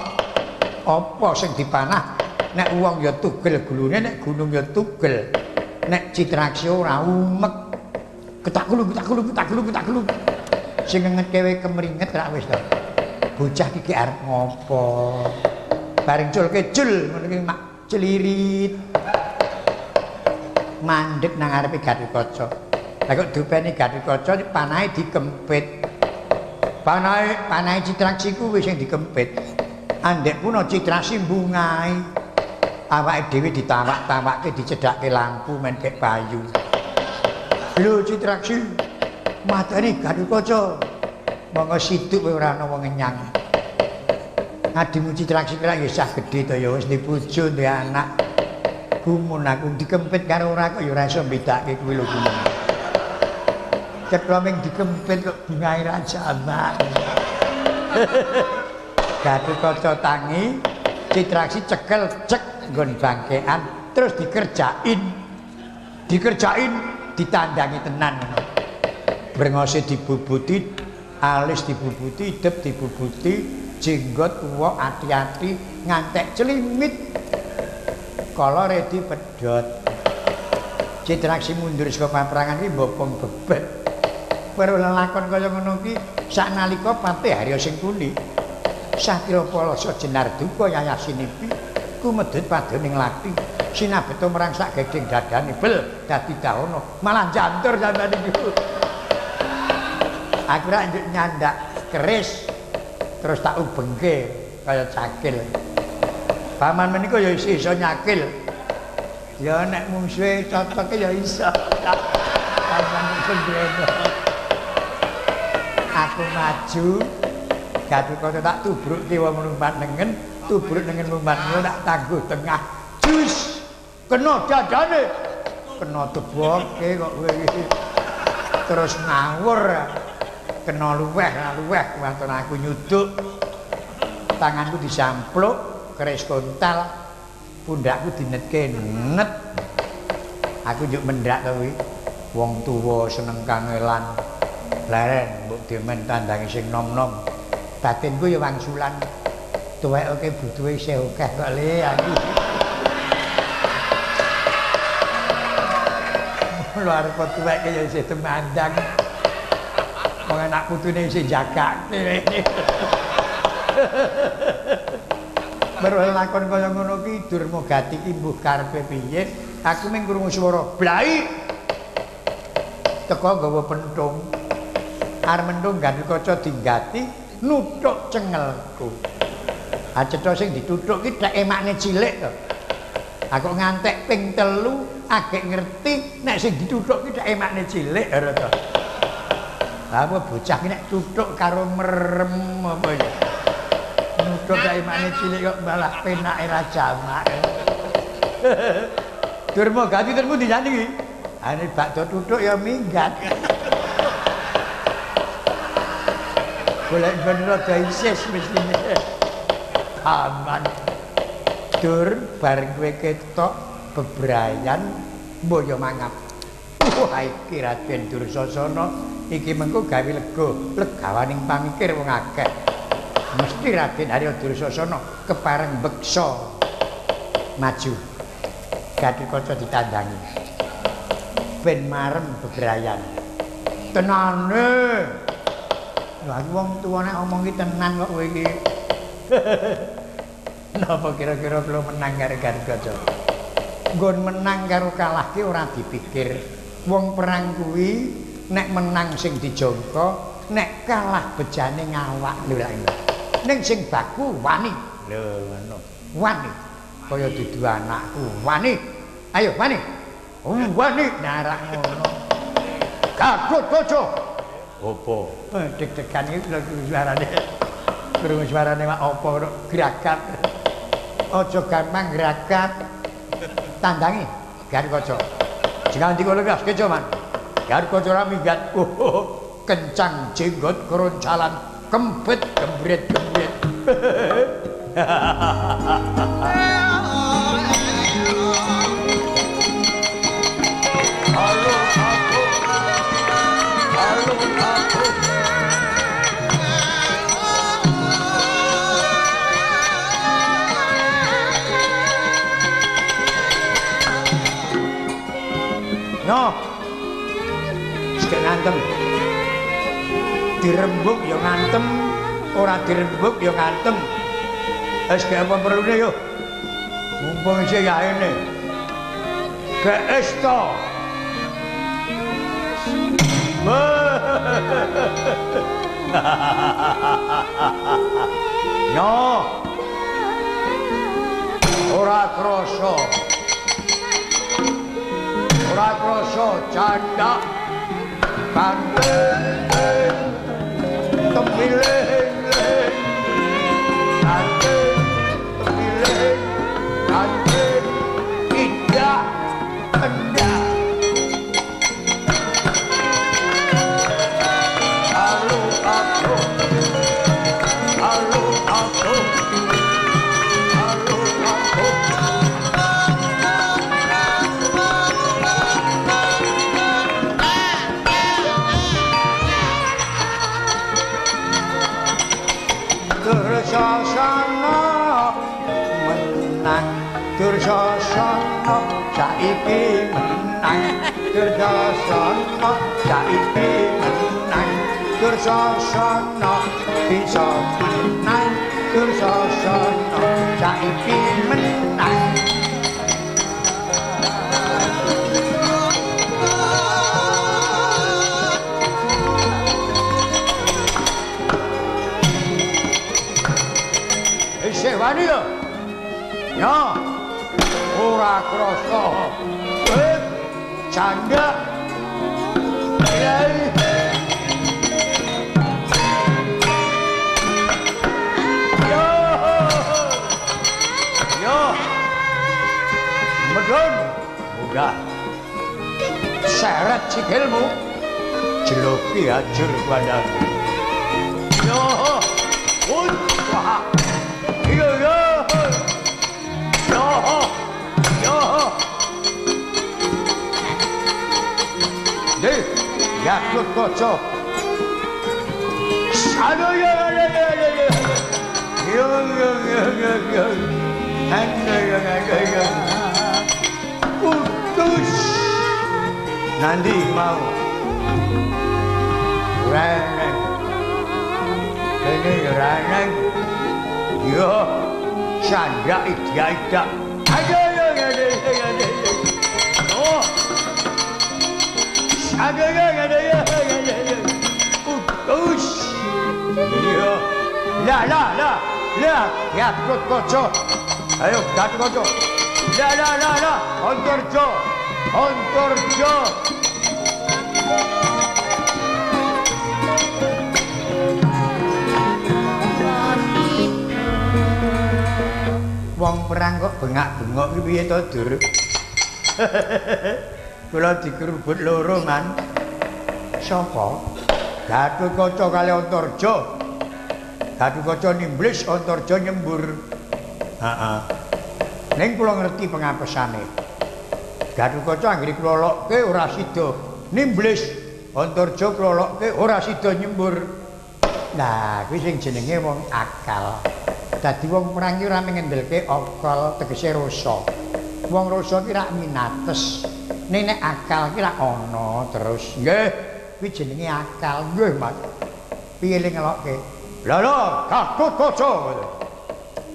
Apa sing dipanah? Nek wong ya tugel gulune, nek gunung ya tugel. Nek Citraksi ora umek. Ketak kulung. Sing ngetkewe kemringet ra wis to. Bocah iki arep ngopo? Bareng culke jul ngono ki mak celirit. Mandeg nang arepe Gatotkaca. Lah kok dupeni Gatotkaca panahe dikempit. Panahe Citraksi ku wis sing dikempit. Andek puna Citraksi mbungai. Awake dhewe ditawak-tawakke dicedhakke lampu men kek bayu. Lho Citraksi, matane Gatotkaca. Monggo siduk kowe ora ana wong ngenyang. Adimu Citraksi kira ya sah gedhe to ya wis dibojo ndek anak. Gumun aku dikempit karo ora kok ya ora iso mbedake kuwi lho gumun. Cetha ming dikempit kok bungae ra jamak. Gatotkaca tangi, Citraksi cekel cek nggon bangkean terus dikerjain. Ditandangi tenan ngono. Brengose dibubuti alis dibubuti, idep dibubuti, jenggot uwok ati-ati ngantek celimit. Kolore dipedhot. Citraksi mundur saka paprangan iki mbopong bebet. Pero lelakon kaya ngono ki saknalika Patih Harya Sengkuni. Satya Palasa jenar duka yayah sinipi kumedhut padoning lati. Sinabeto merang sak gedeng dadane bel dadi dawana malah jantur sampeyan iki. Aku rak nyandak keris terus tak ubengke kaya cakil. Paman menika ya iso nyakil. Ya nek mungsuhe cocoke ya iso. Paman sendrono. Aku maju Gatotkaca tak tubruk kiwa mlumpat nengen, tubruk nengen mlumpat tak tangguh tengah. Jus kena dadane. Kena teboke kok kowe iki. Terus ngawur. Kena luweh wonten aku nyuduk. Tanganku disampluk, keris kontal, pundakku dinetke net. Aku njuk mendhak to kuwi. Wong tuwa seneng kangelan. Leren mbok demen tandangi sing nom-nom. Batinku ya wangsulan. Tuweke butuhe isih akeh kok le aku. Luar kok tuweke ya isih temandang. Wong anak putune isih jagake. Berlakon kaya ngono ki Durmagati ki mbuh karepe piye? Aku mung krungu swara blai. Teko nggawa penthung. Arep menthung Gatotkaca dinggati nuthuk cengelku. Acetha sing dituthuk ki dhek emakne cilik to. Aku ngantek ping 3 agek ngerti nek sing dituthuk ki dhek emakne cilik ora to. Apa bocah ki nek tuthuk karo merem apa ya. Nuthuk dhek emakne cilik kok malah penake ra jamak. Durmagati termu dijani ki. Ane bakdo tuthuk ya minggat. Golek bener rada isis mestine. Aman. Dur bareng kowe ketok bebrayan mboyo mangap. Wah iki Raden Dursasana iki mengko gawe legawaning pamikir wong akeh. Mesti Raden Harya Dursasana kepareng beksa maju. Gatotkaca ditandangi. Ben marem bebrayan. Tenane. Lha wong tuwa nek omong ki tenan kok kowe iki. Napa kira-kira kula menang karo Gatotkaca? Nggon menang karo kalah ki ora dipikir. Wong perang kuwi nek menang sing dijangka, nek kalah bejane ngawak lho lha. Ning sing baku wani. Lho ngono. Wani. Kaya dudu anakku. Wani. Ayo wani. Wani narak ngono. Gatotkaca. Apa? Deg-degan iki lho suarane. Krungu suarane mak apa kok gragat. Aja gampang gragat. Tandangi Gatotkaca. Jangan dikono wis keco man. Gatotkaca ora minggat. Kencang jenggot keroncalan kempet kembret-kembret. No. Sik ngantem. Dirembuk ya ngantem, ora dirembuk ya ngantem. Wis gak apa perlune yo. Mumpung isih yaene. Gees to. No. Ora krasa. Ora krasa candhak panten temilih panten temilih panten indah endah halo aku halo aku halo aku Dursasana menang Dursasana saiki menang Dursasana saiki menang Dursasana bisa menang Dursasana saiki menang Wani yo. Ya. Ora krasa. Canda. Yai. Yo. Yo. Medon. Udah. Seret sikilmu. Jeloki ajur padaku. Yo. Wah. Yo yo yo yo deh ya kocok aduh yo putus nanti mau reneng ini reneng yo canda ida ayo oh ayo putus yo la ya koco ayo koco la ontorjo wong perang kok bengak-bengok iki piye to, Dur? Kula dikerubut loro, Man. Sapa? Gatotkaca kali Antarja. Gatotkaca nimblis, Antarja nyembur. Heeh. Ning kula ngerti pengapesane. Gatotkaca anggere kula lokke ora sida nimblis, Antarja kula lokke ora sida nyembur. Nah, kuwi sing jenenge wong akal. Dadi wong perang iki ora ngendelke akal tegese rasa. Wong rasa ki rak minates. Nek akal ki rak ana terus. Nggih, kuwi jenenge akal. Nggih, Mas. Piye le ngelokke? Lha, Gatotkaca.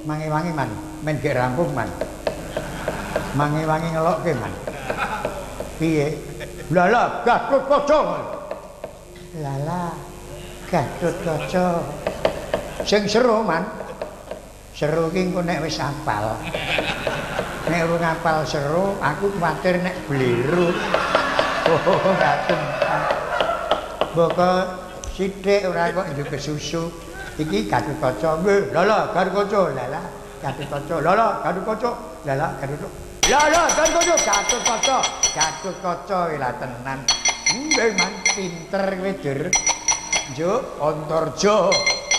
Mangi-wangi, Man. Men gek rampung, Man. Mangi-wangi ngelokke, Man. Piye? Lha, Gatotkaca. Lala, Gatotkaca. Sing seru, Man. Seru ki engko nek wis apal. Nek urung apal seru, aku kuwatir nek bliru. Oh, ngaten. Boko sithik ora kok njuk susu. Iki Gatotkaca. Lala, Gatotkaca. Lala, Gatotkaca. Lala, Gatotkaca. Lala, Gatotkaca. Lala, Gatotkaca. Gatotkaca lha tenan. Nggih, Man, pinter kowe, Dur. Njuk Antarja.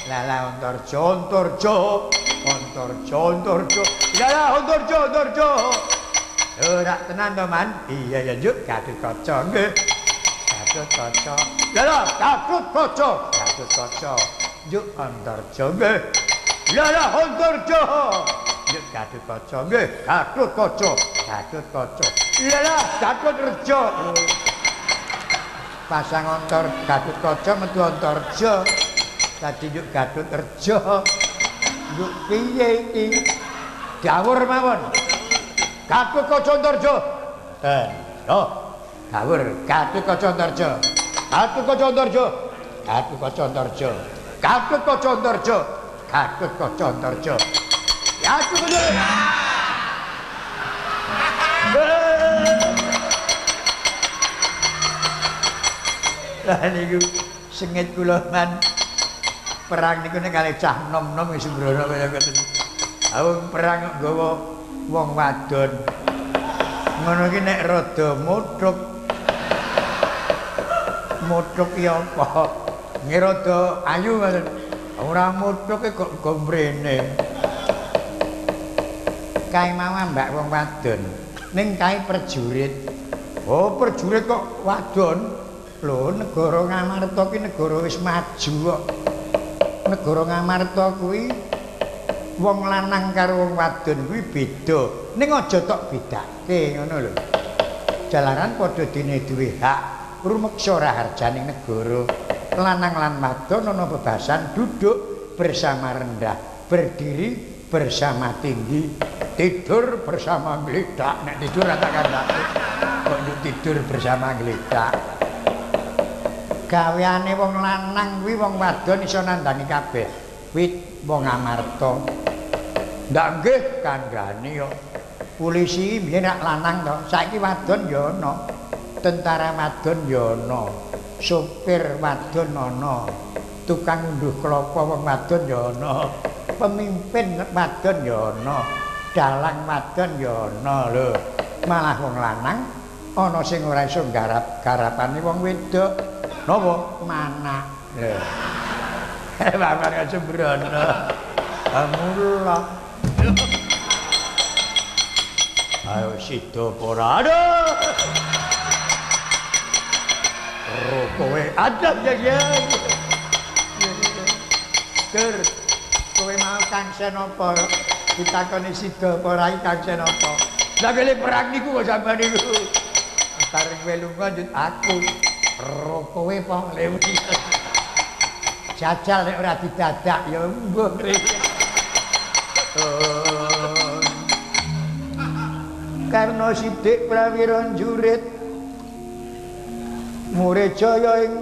Lala Antarja. Lala Antarja. Ora tenan to, Man? Iya ya, Juk, Gatotkaca nggih. Gatotkaca. Lala Gatotkaca. Juk Antarja nggih. Lala Antarja. Juk Gatotkaca nggih. Gatotkaca. Lala Gatotreja. Pasang Gatotkaca metu Antarja. Dadi Juk Gatotreja. Juk piye iki? Dawur mawon. Gatotkaca Antarja. Yo. Dawur Gatotkaca Antarja. Gatotkaca Antarja. Lah niku sengit kula, Man. Perang niku nek kalih cah nom-nom wis sembrono kaya ngoten. Awang perang nggawa wong wadon. Ngono ki nek rada mutruk. Mutruk ya apa? Ngerada ayu ngoten. Ora mutruk kok gombrene. Kae mawon mbak wong wadon. Ning kae perjurit. Oh, perjurit kok wadon. Lho, negara Ngamarta ki negara wis maju kok. Negara Ngamarta kuwi wong lanang karo wong wadon kuwi beda. Ning aja tok bedake ngono lho. Jalaran padha dene duwe hak rumeksa raharjaning negara. Lanang lan wadon ana bebasan duduk bersama rendah, berdiri bersama tinggi, tidur bersama gledak. Nek tidur rata kandhake. Kok tidur bersama gledak. Gaweane wong lanang kuwi wong wadon iso nandani kabeh. Wit wong Ngamarta. Ndak nggih kandhane yo. Polisi biyen nek lanang to, saiki wadon ya ana. Tentara wadon ya ana. Sopir wadon ana. Tukang unduh klapa wong wadon ya ana. Pemimpin wadon ya ana. Dalang wadon ya ana lho. Malah wong lanang ana sing ora iso garap-garapane wong wedok. Napa mana lho. Bapak sembrono. Amula. Ayo sida ora ada. Kowe ada ya. Ker kowe mau Kang Senapa ditakoni sida apa ora Kang Senapa. Lah kene perang niku kok sampean niku. Antar kowe lunga njut aku. Kowe apa lewi. Jajal nek ora didadak ya mbuh rene. Karna sithik prawira jurit Murijaya ing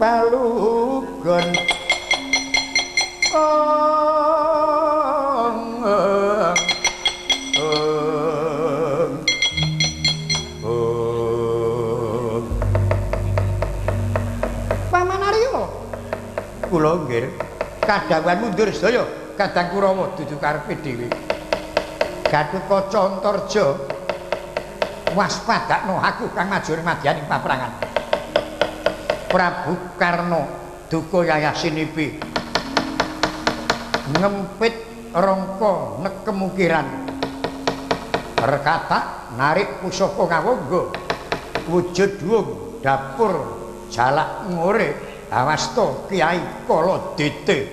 Palugon. Paman Arya. Kula nggih kadhangan mundur sedaya kadang Kurawa dudu karepe dhewe. Gatotkaca Antarja waspadakno aku kang maju madyan ing paprangan. Prabu Karna duka yayah sinipi ngempit rangka nekem ukiran rekata narik pusaka ngawangga wujud wung dapur jalak ngore awasta Kyai Kaladete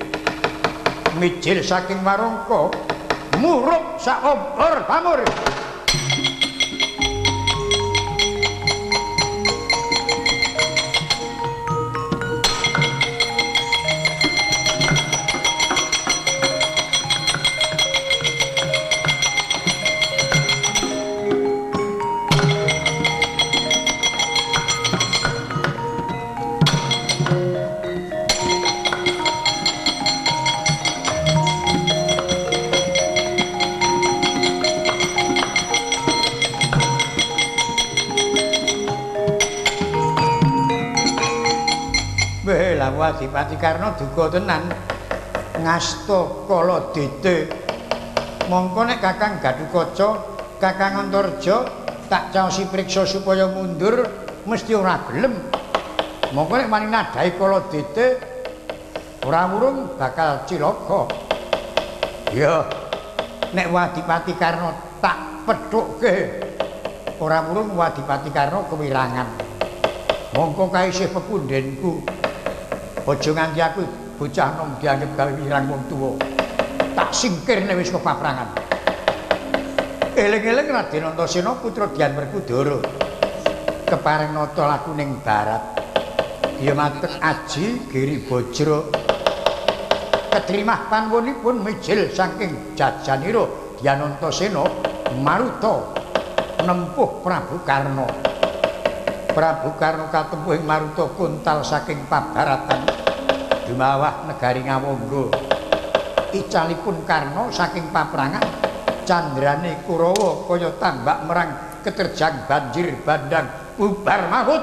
mijil saking warangka muruk sak obor pamur. Adipati Karna duka tenan ngasta Kaladete. Mongko nek Kakang Gatotkaca, Kakang Antarja tak caosi priksa supaya mundur mesti ora gelem. Mongko nek maning nadahi Kaladete ora wurung bakal cilaka. Ya, nek Wadipati Karna tak pethukke, ora wurung Wadipati Karna kewirangan. Mongko kae isih pepundhenku. Aja nganti aku bocah nom dianggep gawe wirang wong tuwa. Tak singkirne wis kepaprangan. Eling-eling Raden Antasena putra Dian Werkudara. Kepareng nata laku ning barat. Dia matek aji Giri Bajra. Ketrimah panwunipun mijil saking jajanira Dian Antasena maruta nempuh Prabu Karna. Prabu Karna katempuh ing maruta kuntal saking pabaratan dumawah negari Ngawangga. Icalipun Karna saking paprangan candrané Kurawa kaya tambak merang keterjang banjir bandang bubar mahut.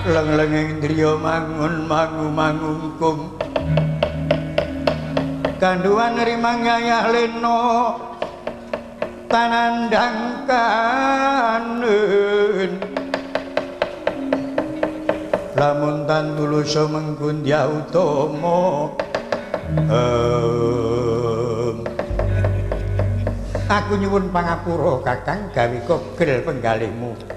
Leng-lenging driya mangun mangu-mangungkung kanduan rimangayah lena tanandang kanun lamun tan tulusa mengkundya utama aku nyuwun pangapura Kakang gawe kogel penggalihmu.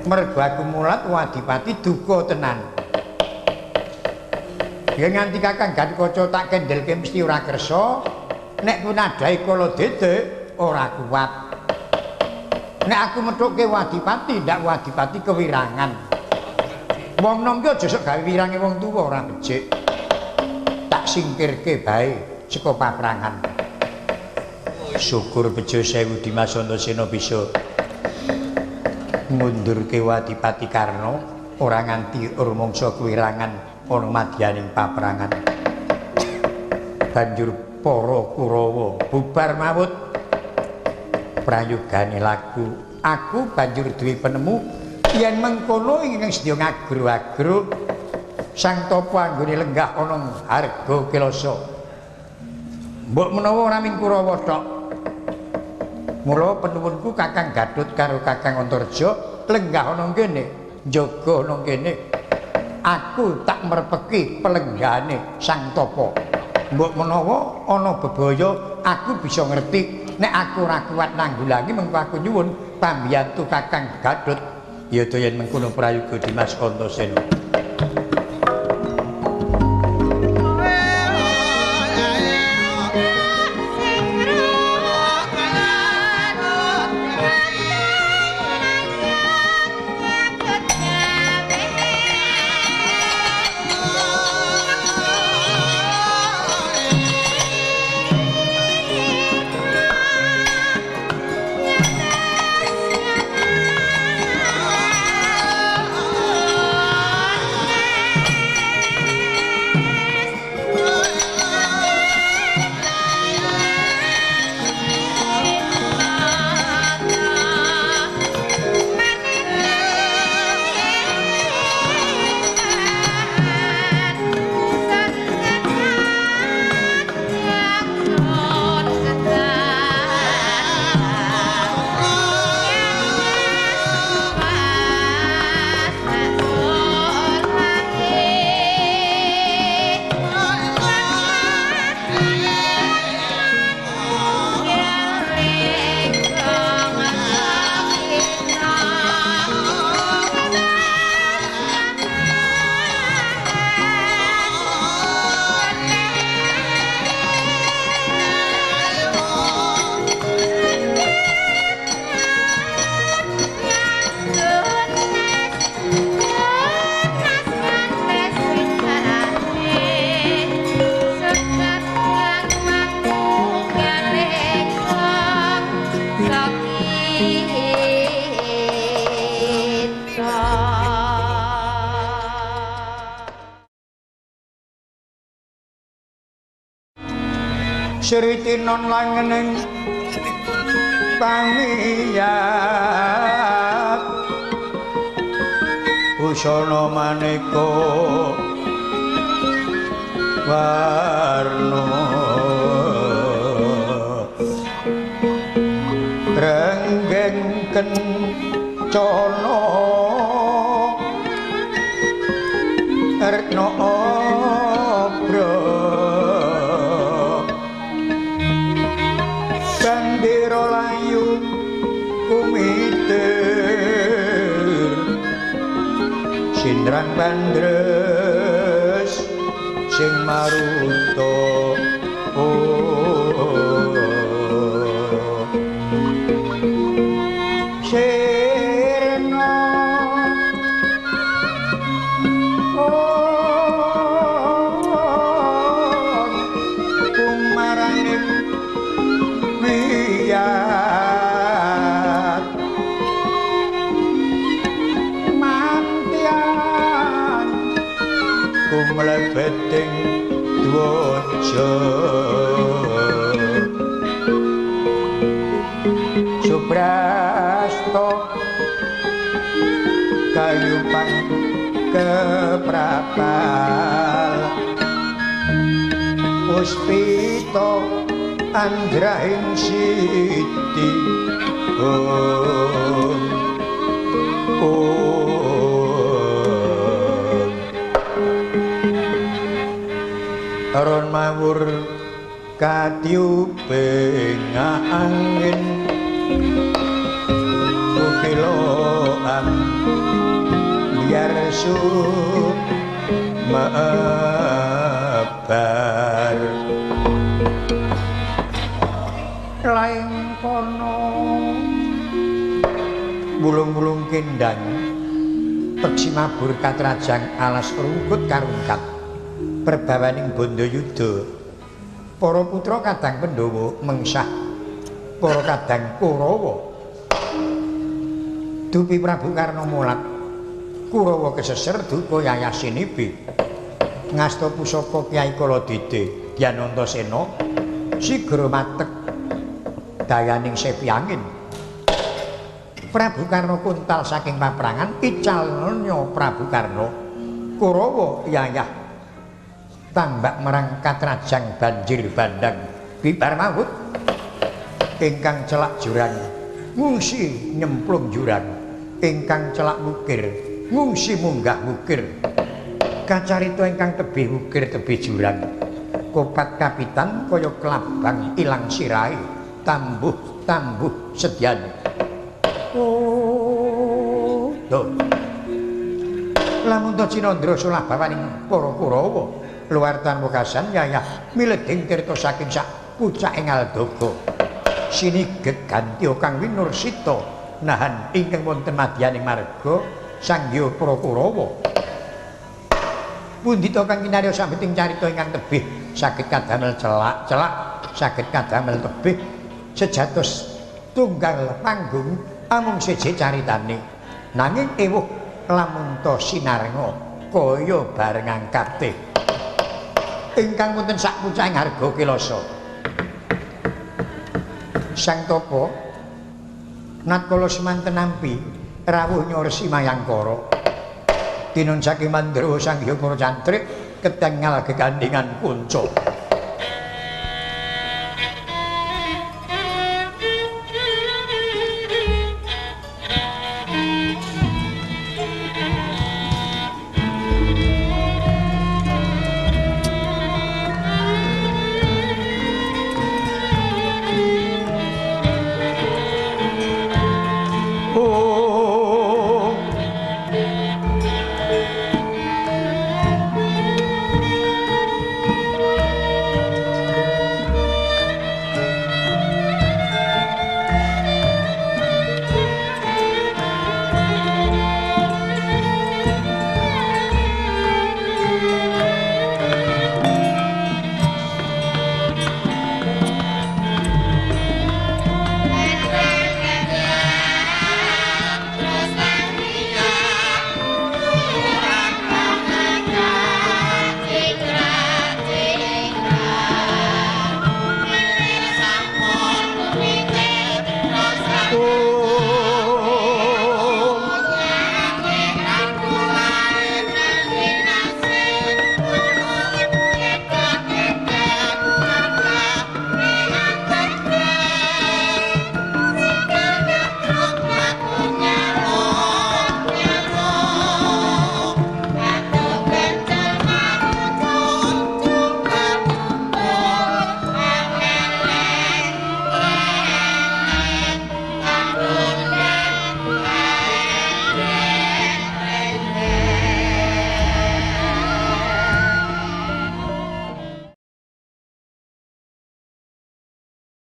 Mergo aku mulat Wadipati duka tenan. Ya nganti Kakang Gatotkaca tak kendhelke mesti ora kersa, nek ku nadahe kala dedek ora kuat. Nek aku methuke Wadipati, ndak Wadipati kewirangan. Wong nom ki aja sok gawe wirange wong tuwa ora becik. Tak singkirke bae saka paprangan. Syukur bejo 1000 Dimas Antasena bisa ngundurke Wadipati Karna ora nganti rumangsa kewirangan ana madyaning paprangan. Banjur para Kurawa bubar mawut prayogane laku. Aku banjur duwe penemu yen mengkono ingkang sedya ngagro-agro sang tapa anggone lenggah ana harga Kilasa. Mbok menawa ora ming Kurawa tok. Mula penuwunku Kakang Gatut karo Kakang Antareja lenggah ana kene, njaga ana kene. Aku tak merpeki pelenggahane sang tapa. Mbok menawa ana bebaya, aku bisa ngerti nek aku ora kuat nanggulangi mengko aku nyuwun pambiyantu Kakang Gatut. Ya to yen mengkono prayoga Dimas Antasena. Sritinon langening pamiyat busana maneka warna renggen kencana retna obra bandera layu kumitir sindrang bandres sing maruta sirna kumaraning wiyat mantian kumlebeting dwaja Subrasta kayupan keprapal Puspita andrahing siti Aron mawur katiuping angin kukiloan biar sumebar laing kono bulung-bulung kendang peksi mabur katrajang alas rungkut karungkat perbawaning Bandayuda para putra kadang Pandhawa mengsah para kadang Kurawa dupi Prabu Karna molat Kurawa keseser duka Yayah Sinibi ngasta pusaka Kyai Kaladide Dyanantasena sigra matek dayaning sepi angin Prabu Karna kuntal saking paprangan icalnya Prabu Karna Kurawa Yayah tambak merang katrajang banjir bandang bibar mawut ingkang celak jurang ngungsi nyemplung jurang ingkang celak mukir ngungsi munggah mukir kacarita ingkang tebih mukir tebih jurang kopat kapitan kaya kelabang ilang sirahe tambuh sedyan lamun to Cinandra solah bawaning para Kurawa luartan wekasan Yayah mileding tirta saking sak pucaking Aldaga siniget Gantya kang winursita nahan ingkang wonten madyaning marga Sangya para Kurawa pundhita kang kinarya sambeting carita ingkang tebih saged kadamel celak saged kadamel tebih sejatos tunggal panggung amung siji caritane nanging ewuh lamun to sinarnga kaya barengang kabeh ingkang wonten sak pucaking harga kilasa Sang Tapa natkala semanten nampi rawuh Resi Mayangkara tinun saking Mandrawa Sangya para cantrik ketengal gegandingan kunca